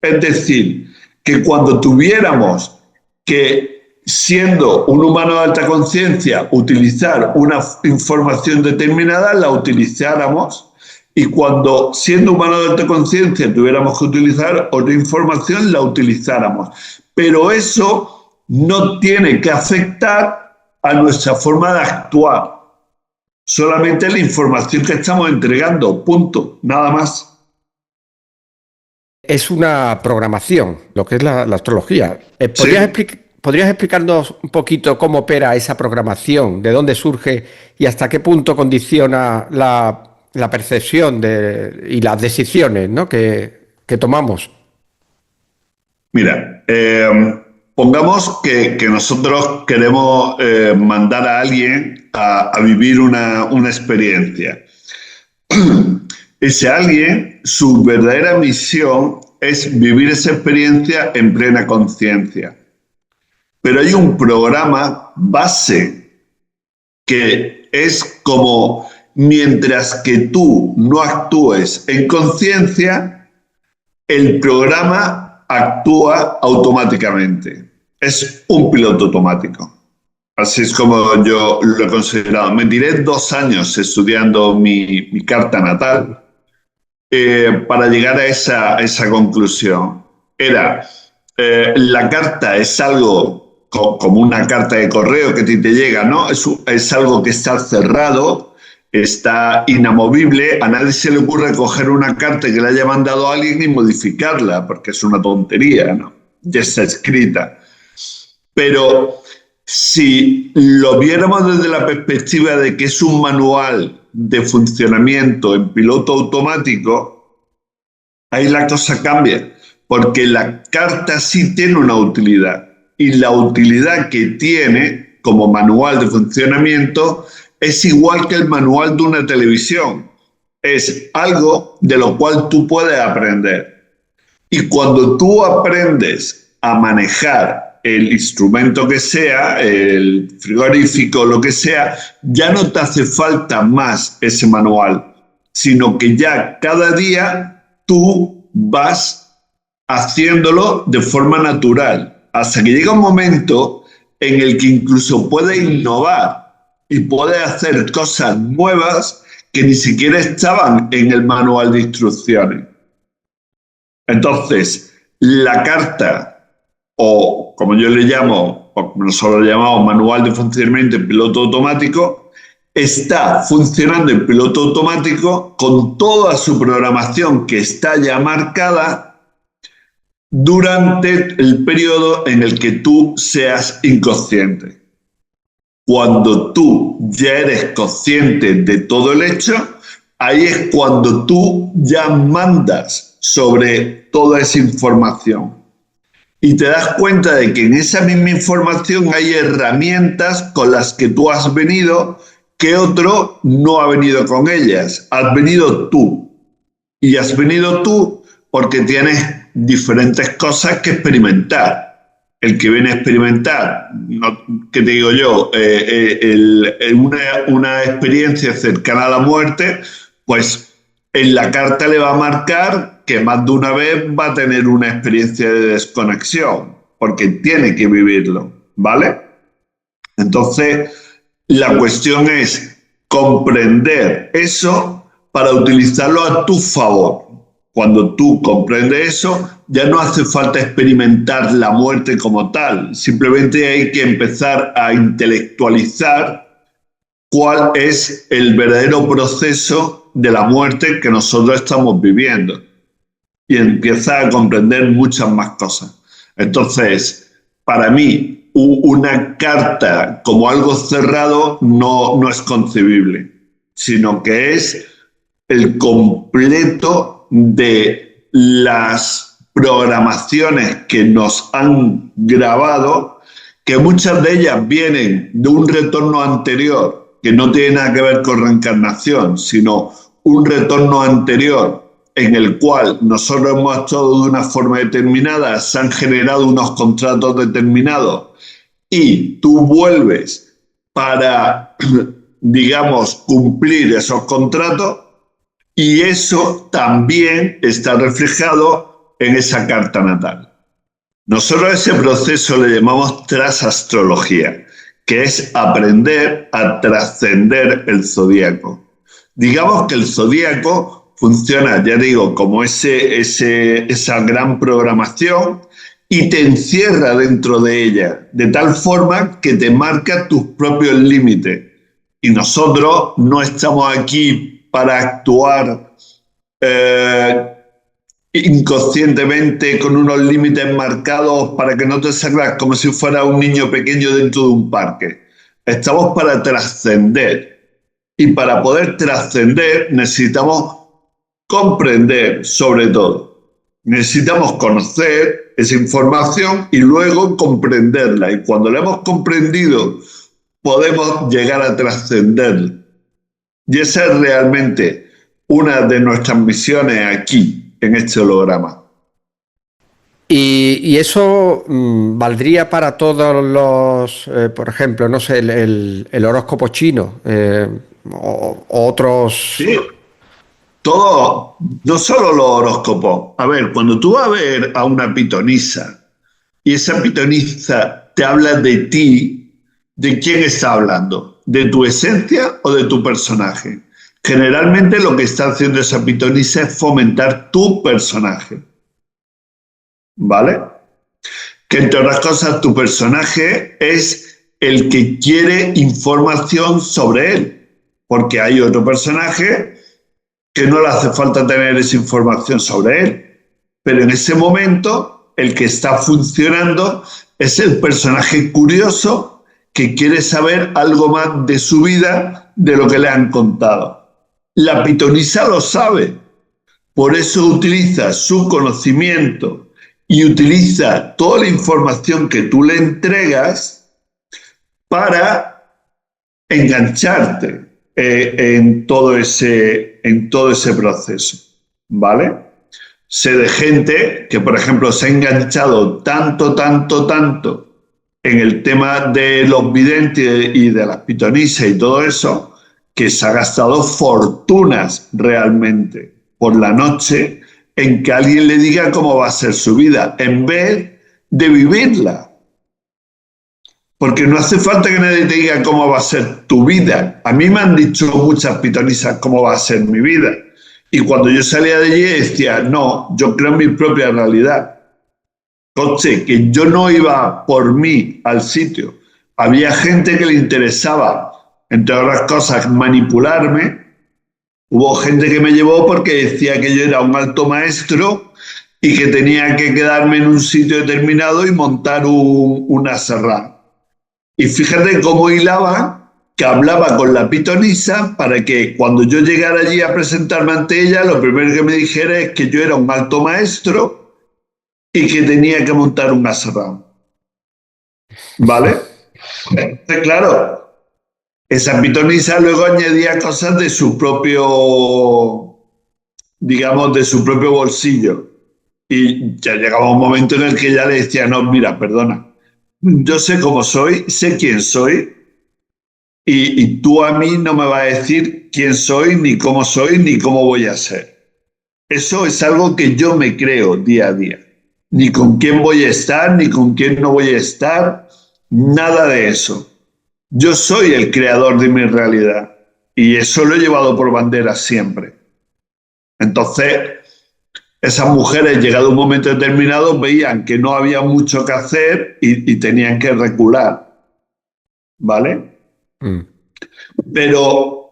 Es decir, que cuando tuviéramos que, siendo un humano de alta conciencia, utilizar una información determinada, la utilizáramos, y cuando, siendo humano de alta conciencia, tuviéramos que utilizar otra información, la utilizáramos. Pero eso no tiene que afectar a nuestra forma de actuar. Solamente la información que estamos entregando, punto, nada más. Es una programación, lo que es la astrología. ¿Podrías explicarnos un poquito cómo opera esa programación, de dónde surge y hasta qué punto condiciona la percepción y las decisiones, ¿no?, que tomamos? Mira, pongamos que nosotros queremos mandar a alguien a vivir una experiencia. Ese alguien, su verdadera misión es vivir esa experiencia en plena conciencia. Pero hay un programa base que es como, mientras que tú no actúes en conciencia, el programa actúa automáticamente. Es un piloto automático. Así es como yo lo he considerado. Me tiré 2 años estudiando mi carta natal para llegar a esa conclusión. La carta es algo como una carta de correo que te llega, ¿no? Es algo que está cerrado, está inamovible. A nadie se le ocurre coger una carta que le haya mandado a alguien y modificarla, porque es una tontería, ¿no? Ya está escrita. Pero si lo viéramos desde la perspectiva de que es un manual de funcionamiento en piloto automático, ahí la cosa cambia, porque la carta sí tiene una utilidad, y la utilidad que tiene como manual de funcionamiento es igual que el manual de una televisión. Es algo de lo cual tú puedes aprender. Y cuando tú aprendes a manejar el instrumento que sea, el frigorífico, lo que sea, ya no te hace falta más ese manual, sino que ya cada día tú vas haciéndolo de forma natural, hasta que llega un momento en el que incluso puedes innovar y puedes hacer cosas nuevas que ni siquiera estaban en el manual de instrucciones. Entonces, la carta, o como yo le llamo, o como nosotros lo llamamos manual de funcionamiento en piloto automático, está funcionando en piloto automático con toda su programación que está ya marcada durante el periodo en el que tú seas inconsciente. Cuando tú ya eres consciente de todo el hecho, ahí es cuando tú ya mandas sobre toda esa información. Y te das cuenta de que en esa misma información hay herramientas con las que tú has venido que otro no ha venido con ellas. Has venido tú. Y has venido tú porque tienes diferentes cosas que experimentar. el que viene a experimentar, ¿qué te digo yo? Una experiencia cercana a la muerte, pues en la carta le va a marcar que más de una vez va a tener una experiencia de desconexión, porque tiene que vivirlo, ¿vale? Entonces, la cuestión es comprender eso para utilizarlo a tu favor. Cuando tú comprendes eso, ya no hace falta experimentar la muerte como tal. Simplemente hay que empezar a intelectualizar cuál es el verdadero proceso de la muerte que nosotros estamos viviendo. Y empieza a comprender muchas más cosas. Entonces, para mí, una carta como algo cerrado no es concebible, sino que es el completo de las programaciones que nos han grabado, que muchas de ellas vienen de un retorno anterior, que no tiene nada que ver con reencarnación, sino un retorno anterior en el cual nosotros hemos actuado de una forma determinada, se han generado unos contratos determinados y tú vuelves para, digamos, cumplir esos contratos, y eso también está reflejado en esa carta natal. Nosotros a ese proceso le llamamos trasastrología, que es aprender a trascender el zodíaco. Digamos que el zodíaco funciona, ya digo, como esa gran programación y te encierra dentro de ella, de tal forma que te marca tus propios límites. Y nosotros no estamos aquí para actuar inconscientemente con unos límites marcados para que no te salgas como si fuera un niño pequeño dentro de un parque. Estamos para trascender. Y para poder trascender necesitamos comprender sobre todo. Necesitamos conocer esa información y luego comprenderla. Y cuando la hemos comprendido, podemos llegar a trascender. Y esa es realmente una de nuestras misiones aquí, en este holograma. Y eso valdría para todos los, por ejemplo, no sé, el horóscopo chino o otros. Sí, todo, no solo los horóscopos. A ver, cuando tú vas a ver a una pitonisa y esa pitonisa te habla de ti, ¿de quién está hablando? ¿De tu esencia o de tu personaje? Generalmente lo que está haciendo esa pitonisa es fomentar tu personaje. ¿Vale? Que entre otras cosas tu personaje es el que quiere información sobre él, porque hay otro personaje que no le hace falta tener esa información sobre él, pero en ese momento el que está funcionando es el personaje curioso que quiere saber algo más de su vida de lo que le han contado. La pitonisa lo sabe, por eso utiliza su conocimiento y utiliza toda la información que tú le entregas para engancharte en todo ese proceso, ¿vale? Sé de gente que, por ejemplo, se ha enganchado tanto en el tema de los videntes y de las pitonisas y todo eso, que se ha gastado fortunas realmente por la noche en que alguien le diga cómo va a ser su vida, en vez de vivirla. Porque no hace falta que nadie te diga cómo va a ser tu vida. A mí me han dicho muchas pitonisas cómo va a ser mi vida. Y cuando yo salía de allí decía, no, yo creo en mi propia realidad. Entonces, que yo no iba por mí al sitio. Había gente que le interesaba, entre otras cosas, manipularme. Hubo gente que me llevó porque decía que yo era un alto maestro y que tenía que quedarme en un sitio determinado y montar una serrana. Y fíjate cómo hilaba, que hablaba con la pitonisa para que cuando yo llegara allí a presentarme ante ella, lo primero que me dijera es que yo era un alto maestro y que tenía que montar un aserrado. ¿Vale? Entonces, claro, esa pitonisa luego añadía cosas de su propio, digamos, de su propio bolsillo. Y ya llegaba un momento en el que ya le decía, no, mira, perdona, yo sé cómo soy, sé quién soy, y tú a mí no me vas a decir quién soy, ni cómo voy a ser. Eso es algo que yo me creo día a día. Ni con quién voy a estar, ni con quién no voy a estar, nada de eso. Yo soy el creador de mi realidad y eso lo he llevado por bandera siempre. Entonces, esas mujeres, llegado un momento determinado, veían que no había mucho que hacer y tenían que recular, ¿vale? Mm. Pero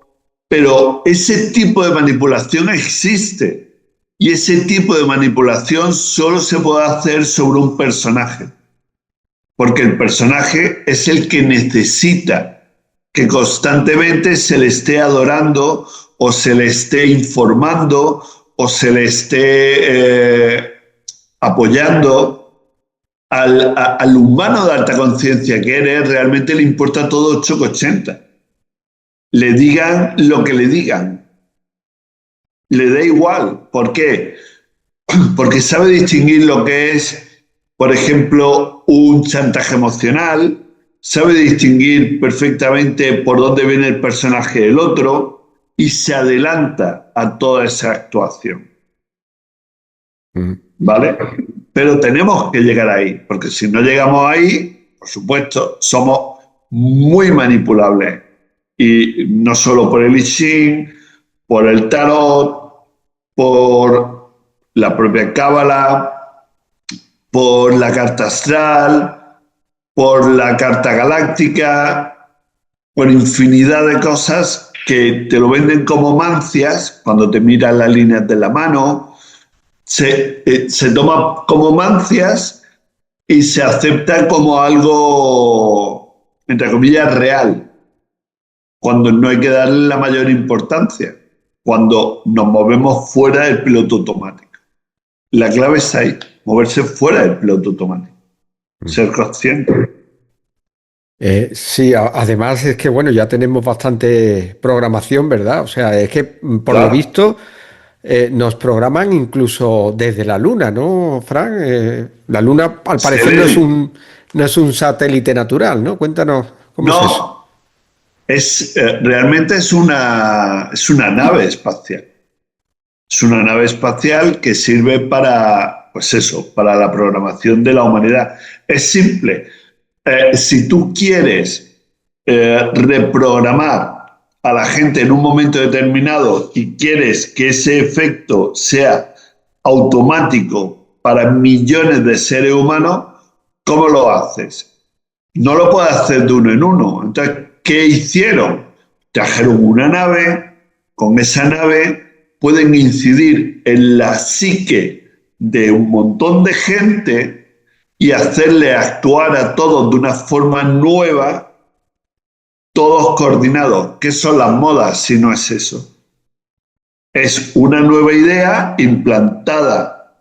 ese tipo de manipulación existe y ese tipo de manipulación solo se puede hacer sobre un personaje, porque el personaje es el que necesita que constantemente se le esté adorando o se le esté informando o se le esté apoyando. Al humano de alta conciencia que eres, realmente le importa todo 880. Le digan lo que le digan. Le da igual. ¿Por qué? Porque sabe distinguir lo que es, por ejemplo, un chantaje emocional, sabe distinguir perfectamente por dónde viene el personaje del otro y se adelanta a toda esa actuación. ¿Vale? Pero tenemos que llegar ahí, porque si no llegamos ahí, por supuesto, somos muy manipulables. Y no solo por el I Ching, por el tarot, por la propia cábala, por la carta astral, por la carta galáctica, por infinidad de cosas que te lo venden como mancias cuando te miran las líneas de la mano. Se toma como mancias y se acepta como algo, entre comillas, real, cuando no hay que darle la mayor importancia, cuando nos movemos fuera del piloto automático. La clave está ahí, moverse fuera del piloto automático, ser consciente. Sí, además es que, bueno, ya tenemos bastante programación, ¿verdad? O sea, es que por lo Claro. visto nos programan incluso desde la Luna, ¿no, Fran? La Luna, al Se parecer, ve. no es un satélite natural, ¿no? Cuéntanos cómo es eso. No, realmente es una nave espacial. Es una nave espacial que sirve para, pues eso, para la programación de la humanidad. Es simple. Si tú quieres reprogramar a la gente en un momento determinado y quieres que ese efecto sea automático para millones de seres humanos, ¿cómo lo haces? No lo puedes hacer de uno en uno. Entonces, ¿qué hicieron? Trajeron una nave, con esa nave pueden incidir en la psique de un montón de gente y hacerle actuar a todos de una forma nueva, todos coordinados. ¿Qué son las modas si no es eso? Es una nueva idea implantada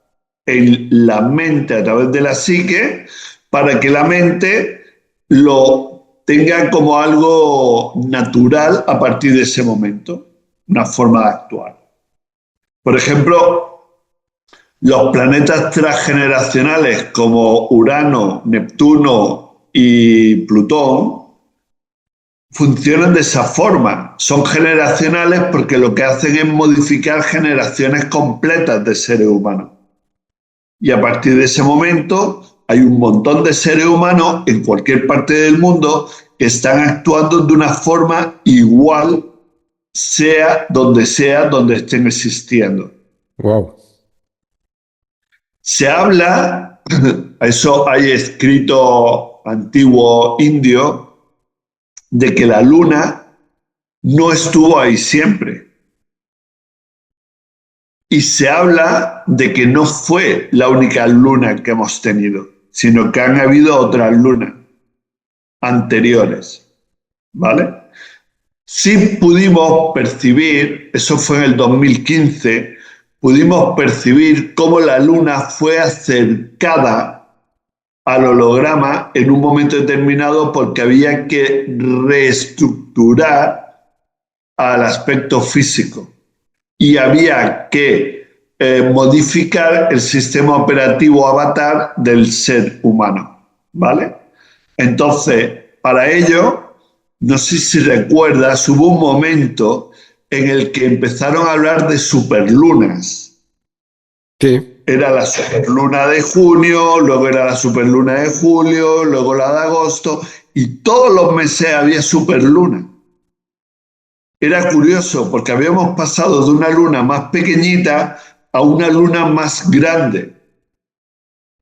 en la mente a través de la psique para que la mente lo tenga como algo natural a partir de ese momento, una forma de actuar. Por ejemplo, los planetas transgeneracionales como Urano, Neptuno y Plutón funcionan de esa forma. Son generacionales porque lo que hacen es modificar generaciones completas de seres humanos. Y a partir de ese momento hay un montón de seres humanos en cualquier parte del mundo que están actuando de una forma igual, sea donde estén existiendo. Wow. Se habla, eso hay escrito antiguo indio, de que la luna no estuvo ahí siempre. Y se habla de que no fue la única luna que hemos tenido, sino que han habido otras lunas anteriores, ¿vale? Sí pudimos percibir, eso fue en el 2015, pudimos percibir cómo la luna fue acercada al holograma en un momento determinado porque había que reestructurar al aspecto físico y había que modificar el sistema operativo avatar del ser humano, ¿vale? Entonces, para ello, no sé si recuerdas, hubo un momento en el que empezaron a hablar de superlunas. Sí. Era la superluna de junio, luego era la superluna de julio, luego la de agosto, y todos los meses había superluna. Era curioso porque habíamos pasado de una luna más pequeñita a una luna más grande.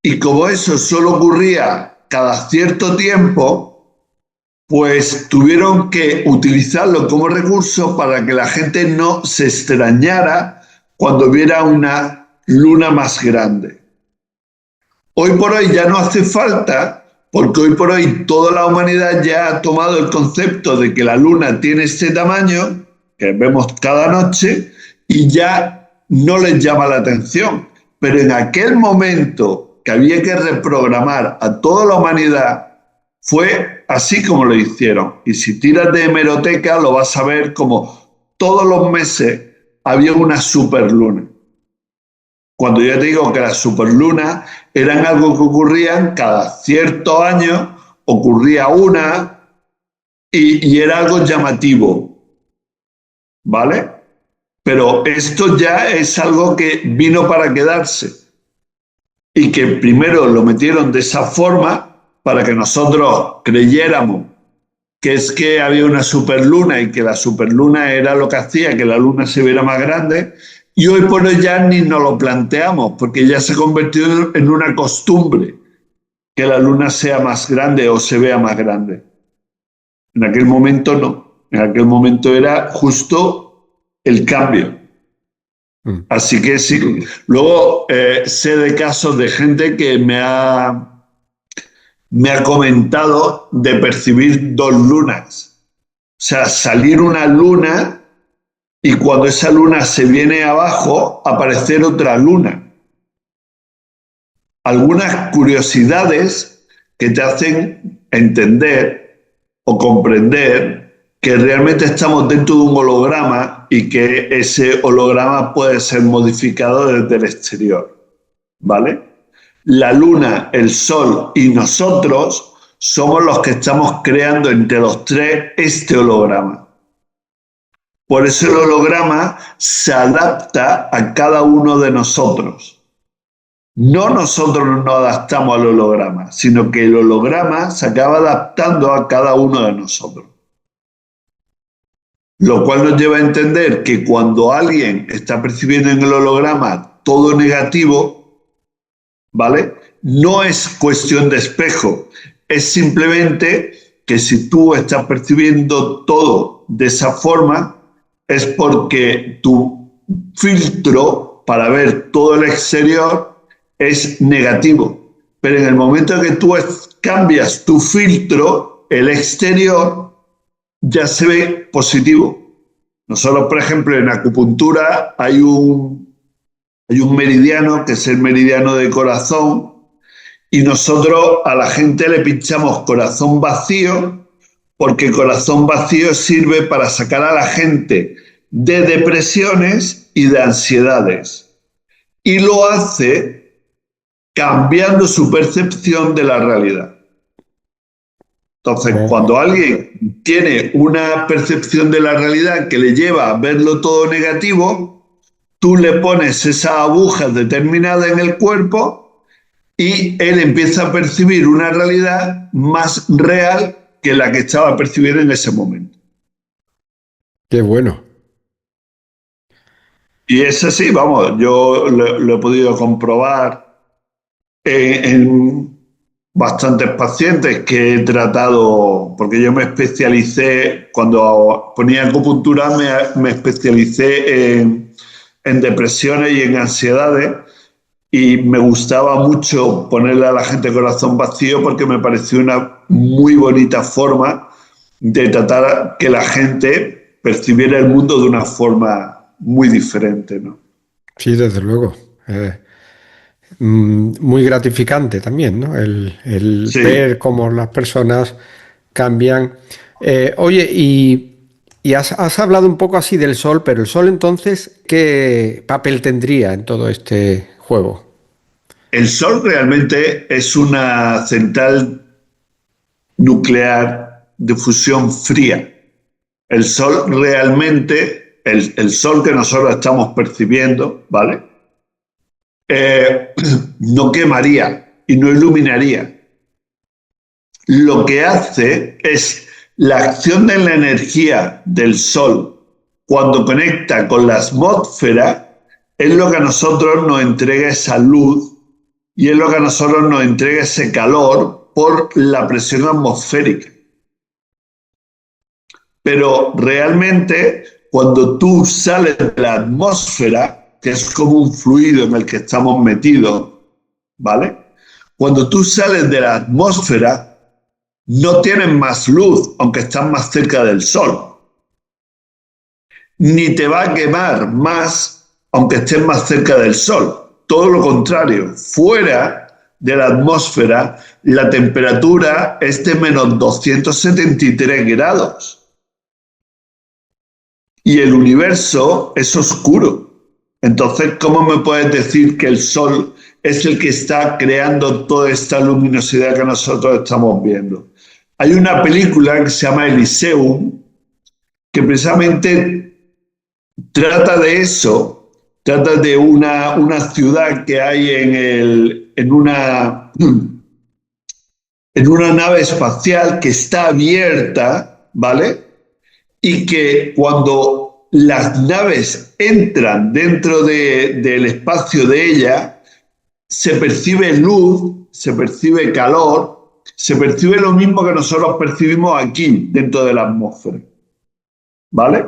Y como eso solo ocurría cada cierto tiempo, pues tuvieron que utilizarlo como recurso para que la gente no se extrañara cuando viera una luna más grande. Hoy por hoy ya no hace falta, porque hoy por hoy toda la humanidad ya ha tomado el concepto de que la luna tiene este tamaño, que vemos cada noche, y ya no les llama la atención. Pero en aquel momento que había que reprogramar a toda la humanidad, fue así como lo hicieron. Y si tiras de hemeroteca, lo vas a ver como todos los meses había una superluna. Cuando yo te digo que las superlunas eran algo que ocurrían cada cierto año, ocurría una y era algo llamativo, ¿vale? Pero esto ya es algo que vino para quedarse y que primero lo metieron de esa forma para que nosotros creyéramos que es que había una superluna y que la superluna era lo que hacía que la luna se viera más grande. Y hoy por hoy ya ni nos lo planteamos, porque ya se ha convertido en una costumbre que la luna sea más grande o se vea más grande. En aquel momento no. En aquel momento era justo el cambio. Así que sí. Luego sé de casos de gente que me ha comentado de percibir dos lunas. O sea, salir una luna y cuando esa luna se viene abajo, aparecer otra luna. Algunas curiosidades que te hacen entender o comprender que realmente estamos dentro de un holograma y que ese holograma puede ser modificado desde el exterior, ¿vale? La luna, el sol y nosotros somos los que estamos creando entre los tres este holograma. Por eso el holograma se adapta a cada uno de nosotros. No nosotros nos adaptamos al holograma, sino que el holograma se acaba adaptando a cada uno de nosotros. Lo cual nos lleva a entender que cuando alguien está percibiendo en el holograma todo negativo, ¿vale? No es cuestión de espejo, es simplemente que si tú estás percibiendo todo de esa forma, es porque tu filtro para ver todo el exterior es negativo. Pero en el momento en que tú cambias tu filtro, el exterior ya se ve positivo. Nosotros, por ejemplo, en acupuntura hay un meridiano que es el meridiano de corazón y nosotros a la gente le pinchamos corazón vacío porque corazón vacío sirve para sacar a la gente de depresiones y de ansiedades. Y lo hace cambiando su percepción de la realidad. Entonces, cuando alguien tiene una percepción de la realidad que le lleva a verlo todo negativo, tú le pones esas agujas determinadas en el cuerpo y él empieza a percibir una realidad más real que la que estaba percibiendo en ese momento. Qué bueno. Y es así, vamos, yo lo he podido comprobar en bastantes pacientes que he tratado, porque yo me especialicé, cuando ponía acupuntura, me especialicé en depresiones y en ansiedades, y me gustaba mucho ponerle a la gente corazón vacío porque me pareció una muy bonita forma de tratar que la gente percibiera el mundo de una forma muy diferente, ¿no? Sí, desde luego. Muy gratificante también, ¿no? El Sí. ver cómo las personas cambian. Oye, y Y has hablado un poco así del Sol, pero el Sol entonces, ¿qué papel tendría en todo este juego? El Sol realmente es una central nuclear de fusión fría. El Sol realmente, el Sol que nosotros estamos percibiendo, ¿vale? No quemaría y no iluminaría. Lo que hace es la acción de la energía del Sol cuando conecta con la atmósfera, es lo que a nosotros nos entrega esa luz y es lo que a nosotros nos entrega ese calor por la presión atmosférica. Pero realmente, cuando tú sales de la atmósfera, que es como un fluido en el que estamos metidos, ¿vale? Cuando tú sales de la atmósfera, no tienes más luz, aunque estás más cerca del Sol. Ni te va a quemar más, aunque estés más cerca del Sol. Todo lo contrario, fuera de la atmósfera, la temperatura es de menos 273 grados. Y el universo es oscuro. Entonces, ¿cómo me puedes decir que el Sol es el que está creando toda esta luminosidad que nosotros estamos viendo? Hay una película que se llama Elysium, que precisamente trata de eso, trata de una ciudad que hay en una nave espacial que está abierta, ¿vale? Y que cuando las naves entran dentro del espacio de ella, se percibe luz, se percibe calor, se percibe lo mismo que nosotros percibimos aquí, dentro de la atmósfera. ¿Vale?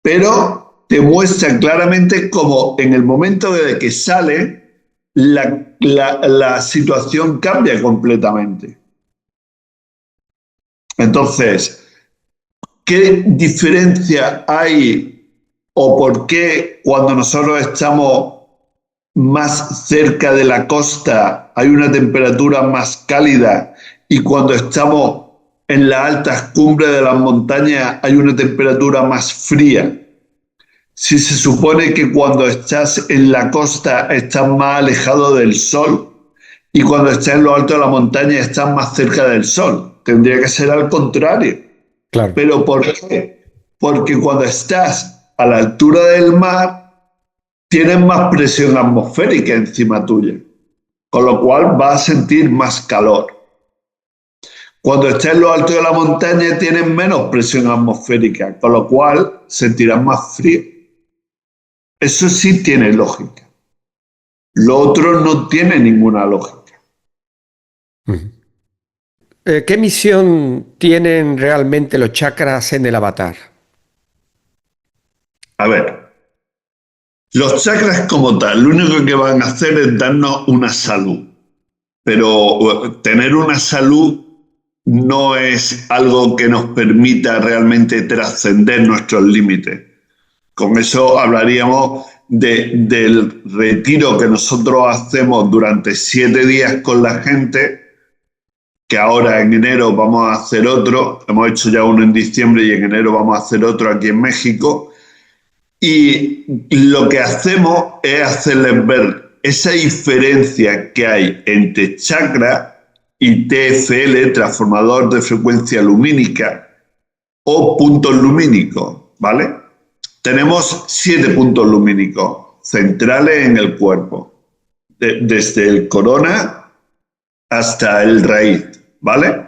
Pero te muestra claramente cómo en el momento de que sale, la situación cambia completamente. Entonces, ¿qué diferencia hay o por qué cuando nosotros estamos más cerca de la costa hay una temperatura más cálida y cuando estamos en las altas cumbres de las montañas hay una temperatura más fría? Si se supone que cuando estás en la costa estás más alejado del sol y cuando estás en lo alto de la montaña estás más cerca del sol, tendría que ser al contrario. Claro. ¿Pero por qué? Porque cuando estás a la altura del mar, tienes más presión atmosférica encima tuya, con lo cual vas a sentir más calor. Cuando estés en lo alto de la montaña, tienes menos presión atmosférica, con lo cual sentirás más frío. Eso sí tiene lógica. Lo otro no tiene ninguna lógica. ¿Qué misión tienen realmente los chakras en el avatar? A ver, los chakras como tal, lo único que van a hacer es darnos una salud. Pero tener una salud no es algo que nos permita realmente trascender nuestros límites. Con eso hablaríamos del retiro que nosotros hacemos durante 7 días con la gente, que ahora en enero vamos a hacer otro. Hemos hecho ya uno en diciembre y en enero vamos a hacer otro aquí en México. Y lo que hacemos es hacerles ver esa diferencia que hay entre chakra y TFL, transformador de frecuencia lumínica, o puntos lumínicos, ¿vale? Tenemos 7 puntos lumínicos centrales en el cuerpo, desde el corona hasta el raíz, ¿vale?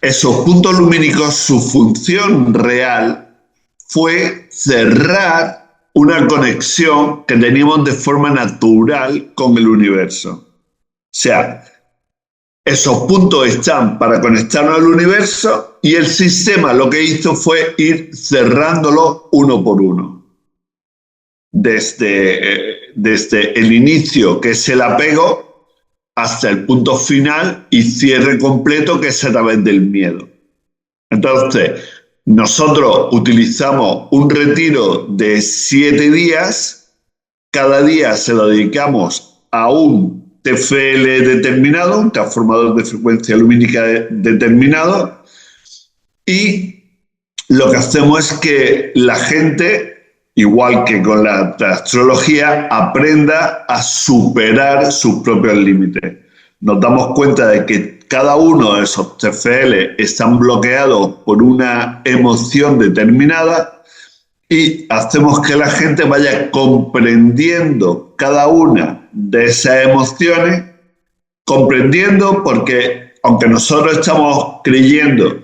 Esos puntos lumínicos, su función real fue cerrar una conexión que teníamos de forma natural con el universo. O sea, esos puntos están para conectarnos al universo y el sistema lo que hizo fue ir cerrándolo uno por uno. Desde el inicio, que es el apego, hasta el punto final y cierre completo, que es a través del miedo. Entonces, nosotros utilizamos un retiro de 7 días, cada día se lo dedicamos a un TFL determinado, un transformador de frecuencia lumínica determinado, y lo que hacemos es que la gente, igual que con la astrología, aprenda a superar sus propios límites. Nos damos cuenta de que cada uno de esos TFL están bloqueados por una emoción determinada y hacemos que la gente vaya comprendiendo cada una de esas emociones, comprendiendo porque aunque nosotros estamos creyendo,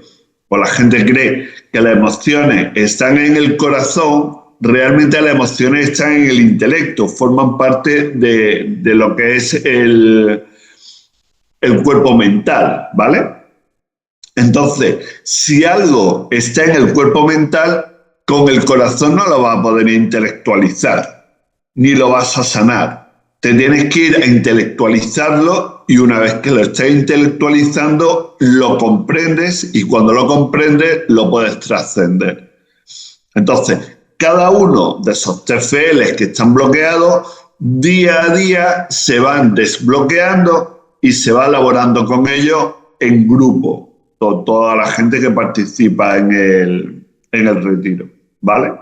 o la gente cree que las emociones están en el corazón, realmente las emociones están en el intelecto, forman parte de lo que es el cuerpo mental, ¿vale? Entonces, si algo está en el cuerpo mental, con el corazón no lo vas a poder intelectualizar, ni lo vas a sanar. Te tienes que ir a intelectualizarlo y una vez que lo estés intelectualizando, lo comprendes y cuando lo comprendes, lo puedes trascender. Entonces, cada uno de esos TFLs que están bloqueados, día a día se van desbloqueando y se va elaborando con ellos en grupo, toda la gente que participa en el retiro, ¿vale?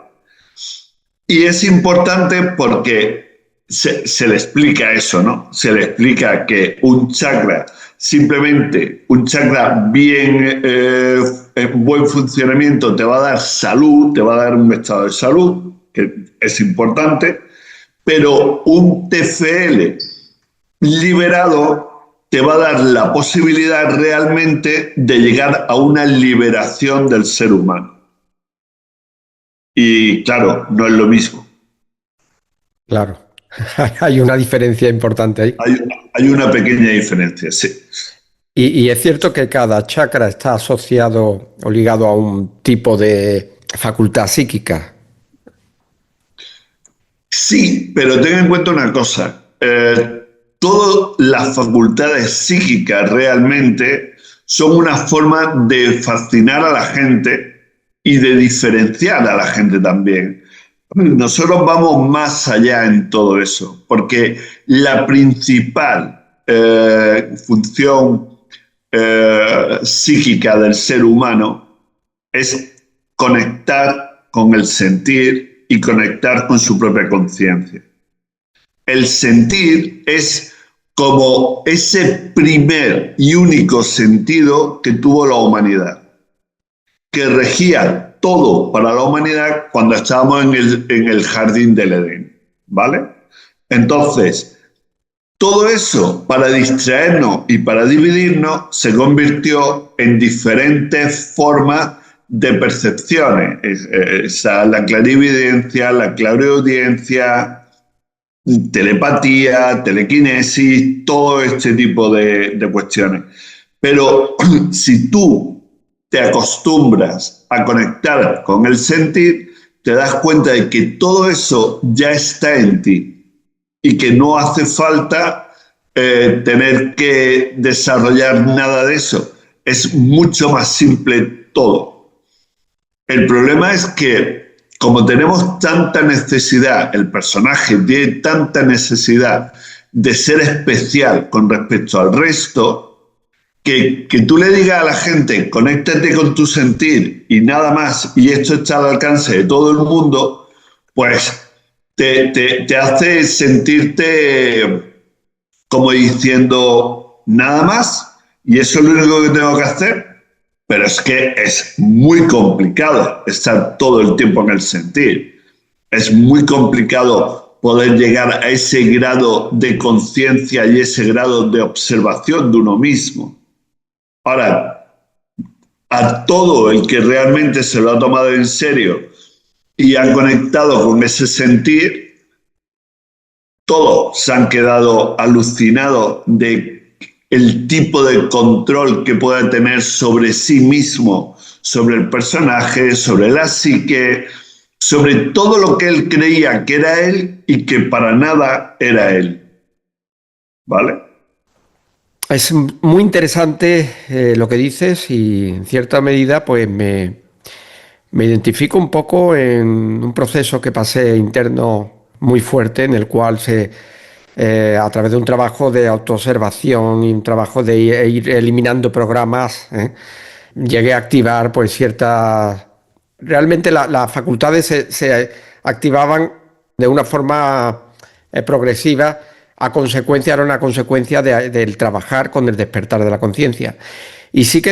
Y es importante porque se le explica eso, ¿no? Se le explica que un chakra, simplemente un chakra bien, en buen funcionamiento, te va a dar salud, te va a dar un estado de salud, que es importante, pero un TFL liberado te va a dar la posibilidad realmente de llegar a una liberación del ser humano. Y claro, no es lo mismo. Claro, hay una diferencia importante ahí. Hay una pequeña diferencia, sí. Y es cierto que cada chakra está asociado o ligado a un tipo de facultad psíquica. Sí, pero ten en cuenta una cosa. Todas las facultades psíquicas realmente son una forma de fascinar a la gente y de diferenciar a la gente también. Nosotros vamos más allá en todo eso, porque la principal función psíquica del ser humano es conectar con el sentir y conectar con su propia conciencia. El sentir es como ese primer y único sentido que tuvo la humanidad, que regía todo para la humanidad cuando estábamos en el jardín del Edén, ¿vale? Entonces, todo eso, para distraernos y para dividirnos, se convirtió en diferentes formas de percepciones. La clarividencia, la clareaudiencia, telepatía, telequinesis, todo este tipo de cuestiones. Pero si tú te acostumbras a conectar con el sentir, te das cuenta de que todo eso ya está en ti y que no hace falta tener que desarrollar nada de eso. Es mucho más simple todo. El problema es que como tenemos tanta necesidad, el personaje tiene tanta necesidad de ser especial con respecto al resto, que tú le digas a la gente, conéctate con tu sentir y nada más, y esto está al alcance de todo el mundo, pues te hace sentirte como diciendo nada más, y eso es lo único que tengo que hacer. Pero es que es muy complicado estar todo el tiempo en el sentir. Es muy complicado poder llegar a ese grado de conciencia y ese grado de observación de uno mismo. Ahora, a todo el que realmente se lo ha tomado en serio y ha conectado con ese sentir, todos se han quedado alucinados de el tipo de control que puede tener sobre sí mismo, sobre el personaje, sobre la psique, sobre todo lo que él creía que era él y que para nada era él. ¿Vale? Es muy interesante lo que dices y en cierta medida pues me identifico un poco en un proceso que pasé interno muy fuerte en el cual a través de un trabajo de autoobservación y un trabajo de ir eliminando programas, llegué a activar pues ciertas realmente las facultades se activaban de una forma progresiva, era una consecuencia del trabajar con el despertar de la conciencia. Y Sí, sí que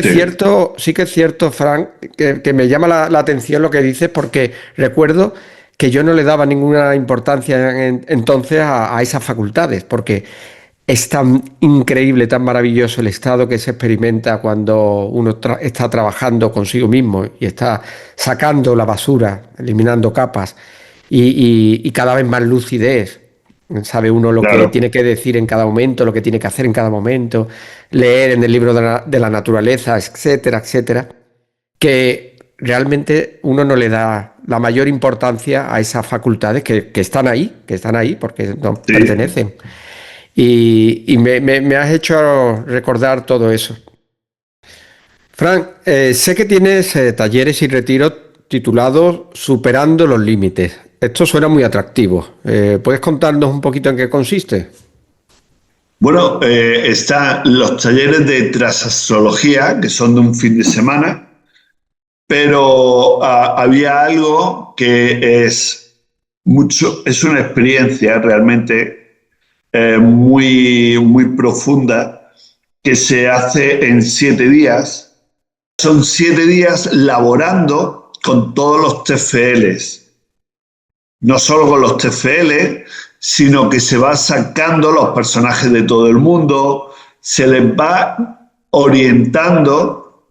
es cierto, Frank, que me llama la atención lo que dices, porque recuerdo que yo no le daba ninguna importancia entonces a esas facultades, porque es tan increíble, tan maravilloso el estado que se experimenta cuando uno está trabajando consigo mismo y está sacando la basura, eliminando capas y cada vez más lucidez. Sabe uno lo que claro. tiene que decir en cada momento, lo que tiene que hacer en cada momento, leer en el libro de la naturaleza, etcétera, etcétera, que realmente uno no le da la mayor importancia a esas facultades que están ahí porque nos Sí. pertenecen. Y me has hecho recordar todo eso. Frank, sé que tienes talleres y retiros titulados Superando los Límites. Esto suena muy atractivo. ¿Puedes contarnos un poquito en qué consiste? Bueno, están los talleres de transastrología, que son de un fin de semana, pero había algo que es una experiencia realmente muy profunda que se hace en 7 días. Son 7 días laborando con todos los TFLs, no solo con los TFL, sino que se va sacando los personajes de todo el mundo, se les va orientando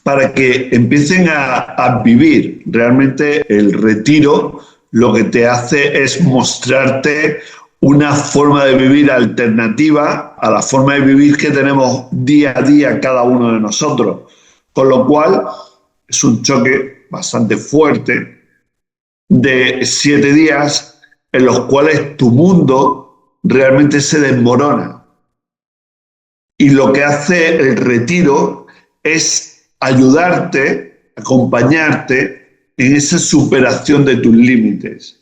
para que empiecen a vivir. Realmente el retiro lo que te hace es mostrarte una forma de vivir alternativa a la forma de vivir que tenemos día a día cada uno de nosotros. Con lo cual es un choque bastante fuerte de 7 días en los cuales tu mundo realmente se desmorona. Y lo que hace el retiro es ayudarte, acompañarte en esa superación de tus límites.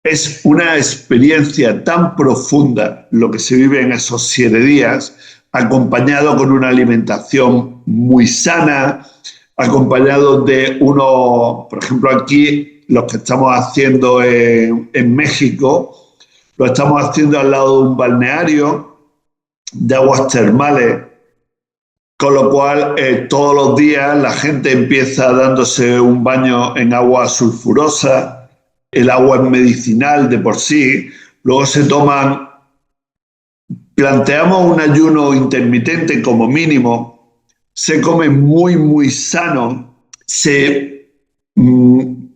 Es una experiencia tan profunda lo que se vive en esos 7 días, acompañado con una alimentación muy sana, acompañado de uno, por ejemplo, aquí los que estamos haciendo en México, lo estamos haciendo al lado de un balneario de aguas termales, con lo cual todos los días la gente empieza dándose un baño en agua sulfurosa, el agua es medicinal de por sí, luego se toman, planteamos un ayuno intermitente como mínimo, se come muy sano,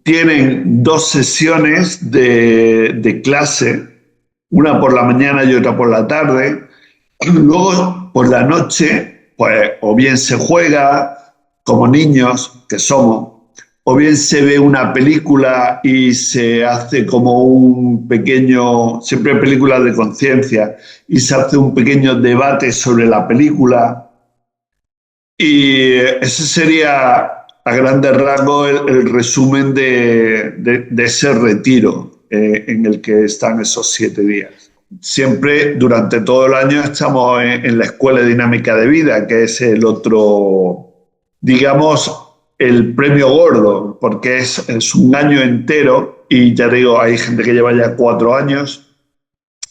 tienen 2 sesiones de clase, una por la mañana y otra por la tarde. Luego, por la noche, pues o bien se juega como niños que somos, o bien se ve una película y se hace como un pequeño, siempre películas de conciencia, y se hace un pequeño debate sobre la película. Y ese sería a grandes rasgos el resumen de ese retiro en el que están esos 7 días. Siempre durante todo el año estamos en la Escuela Dinámica de Vida, que es el otro, digamos, el premio gordo, porque es un año entero y ya digo, hay gente que lleva ya 4 años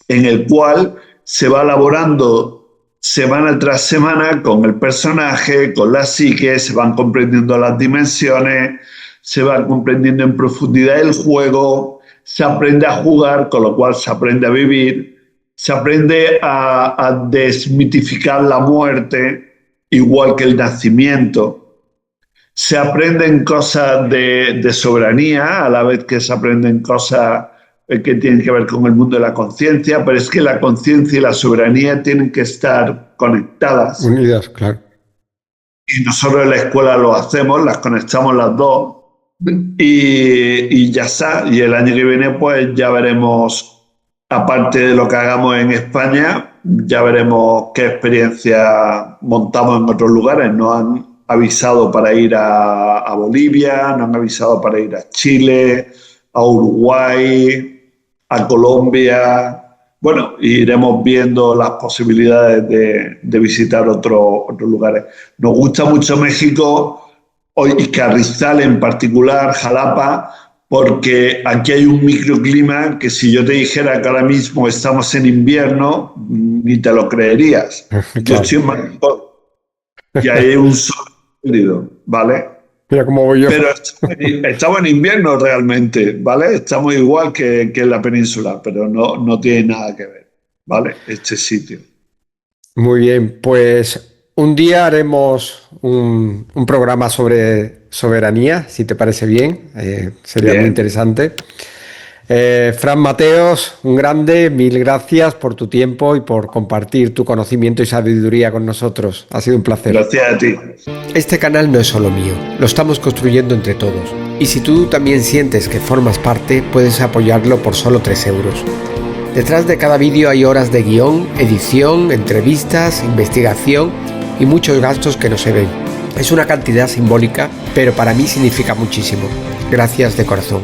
en el cual se va elaborando semana tras semana con el personaje, con la psique, se van comprendiendo las dimensiones, se va comprendiendo en profundidad el juego, se aprende a jugar, con lo cual se aprende a vivir, se aprende a desmitificar la muerte, igual que el nacimiento. Se aprenden cosas de soberanía, a la vez que se aprenden cosas que tienen que ver con el mundo de la conciencia, pero es que la conciencia y la soberanía tienen que estar conectadas. Unidas, claro. Y nosotros en la escuela lo hacemos, las conectamos las dos y ya está. Y el año que viene pues ya veremos, aparte de lo que hagamos en España, ya veremos qué experiencia montamos en otros lugares. Nos han avisado para ir a Bolivia, nos han avisado para ir a Chile, a Uruguay, a Colombia. Bueno, iremos viendo las posibilidades de visitar otros lugares. Nos gusta mucho México y Carrizal en particular, Jalapa, porque aquí hay un microclima que si yo te dijera que ahora mismo estamos en invierno, ni te lo creerías. Claro. Yo estoy en Málaga y hay un sol cálido, ¿vale? Mira cómo voy yo. Pero estamos en invierno realmente, ¿vale? Estamos igual que en la península, pero no tiene nada que ver, ¿vale? Este sitio. Muy bien, pues un día haremos un programa sobre soberanía, si te parece bien, sería Bien. muy interesante. Fran Mateos, un grande, mil gracias por tu tiempo y por compartir tu conocimiento y sabiduría con nosotros. Ha sido un placer. Gracias a ti. Este canal no es solo mío, lo estamos construyendo entre todos. Y si tú también sientes que formas parte, puedes apoyarlo por solo 3 euros. Detrás de cada vídeo hay horas de guión, edición, entrevistas, investigación y muchos gastos que no se ven. Es una cantidad simbólica, pero para mí significa muchísimo. Gracias de corazón.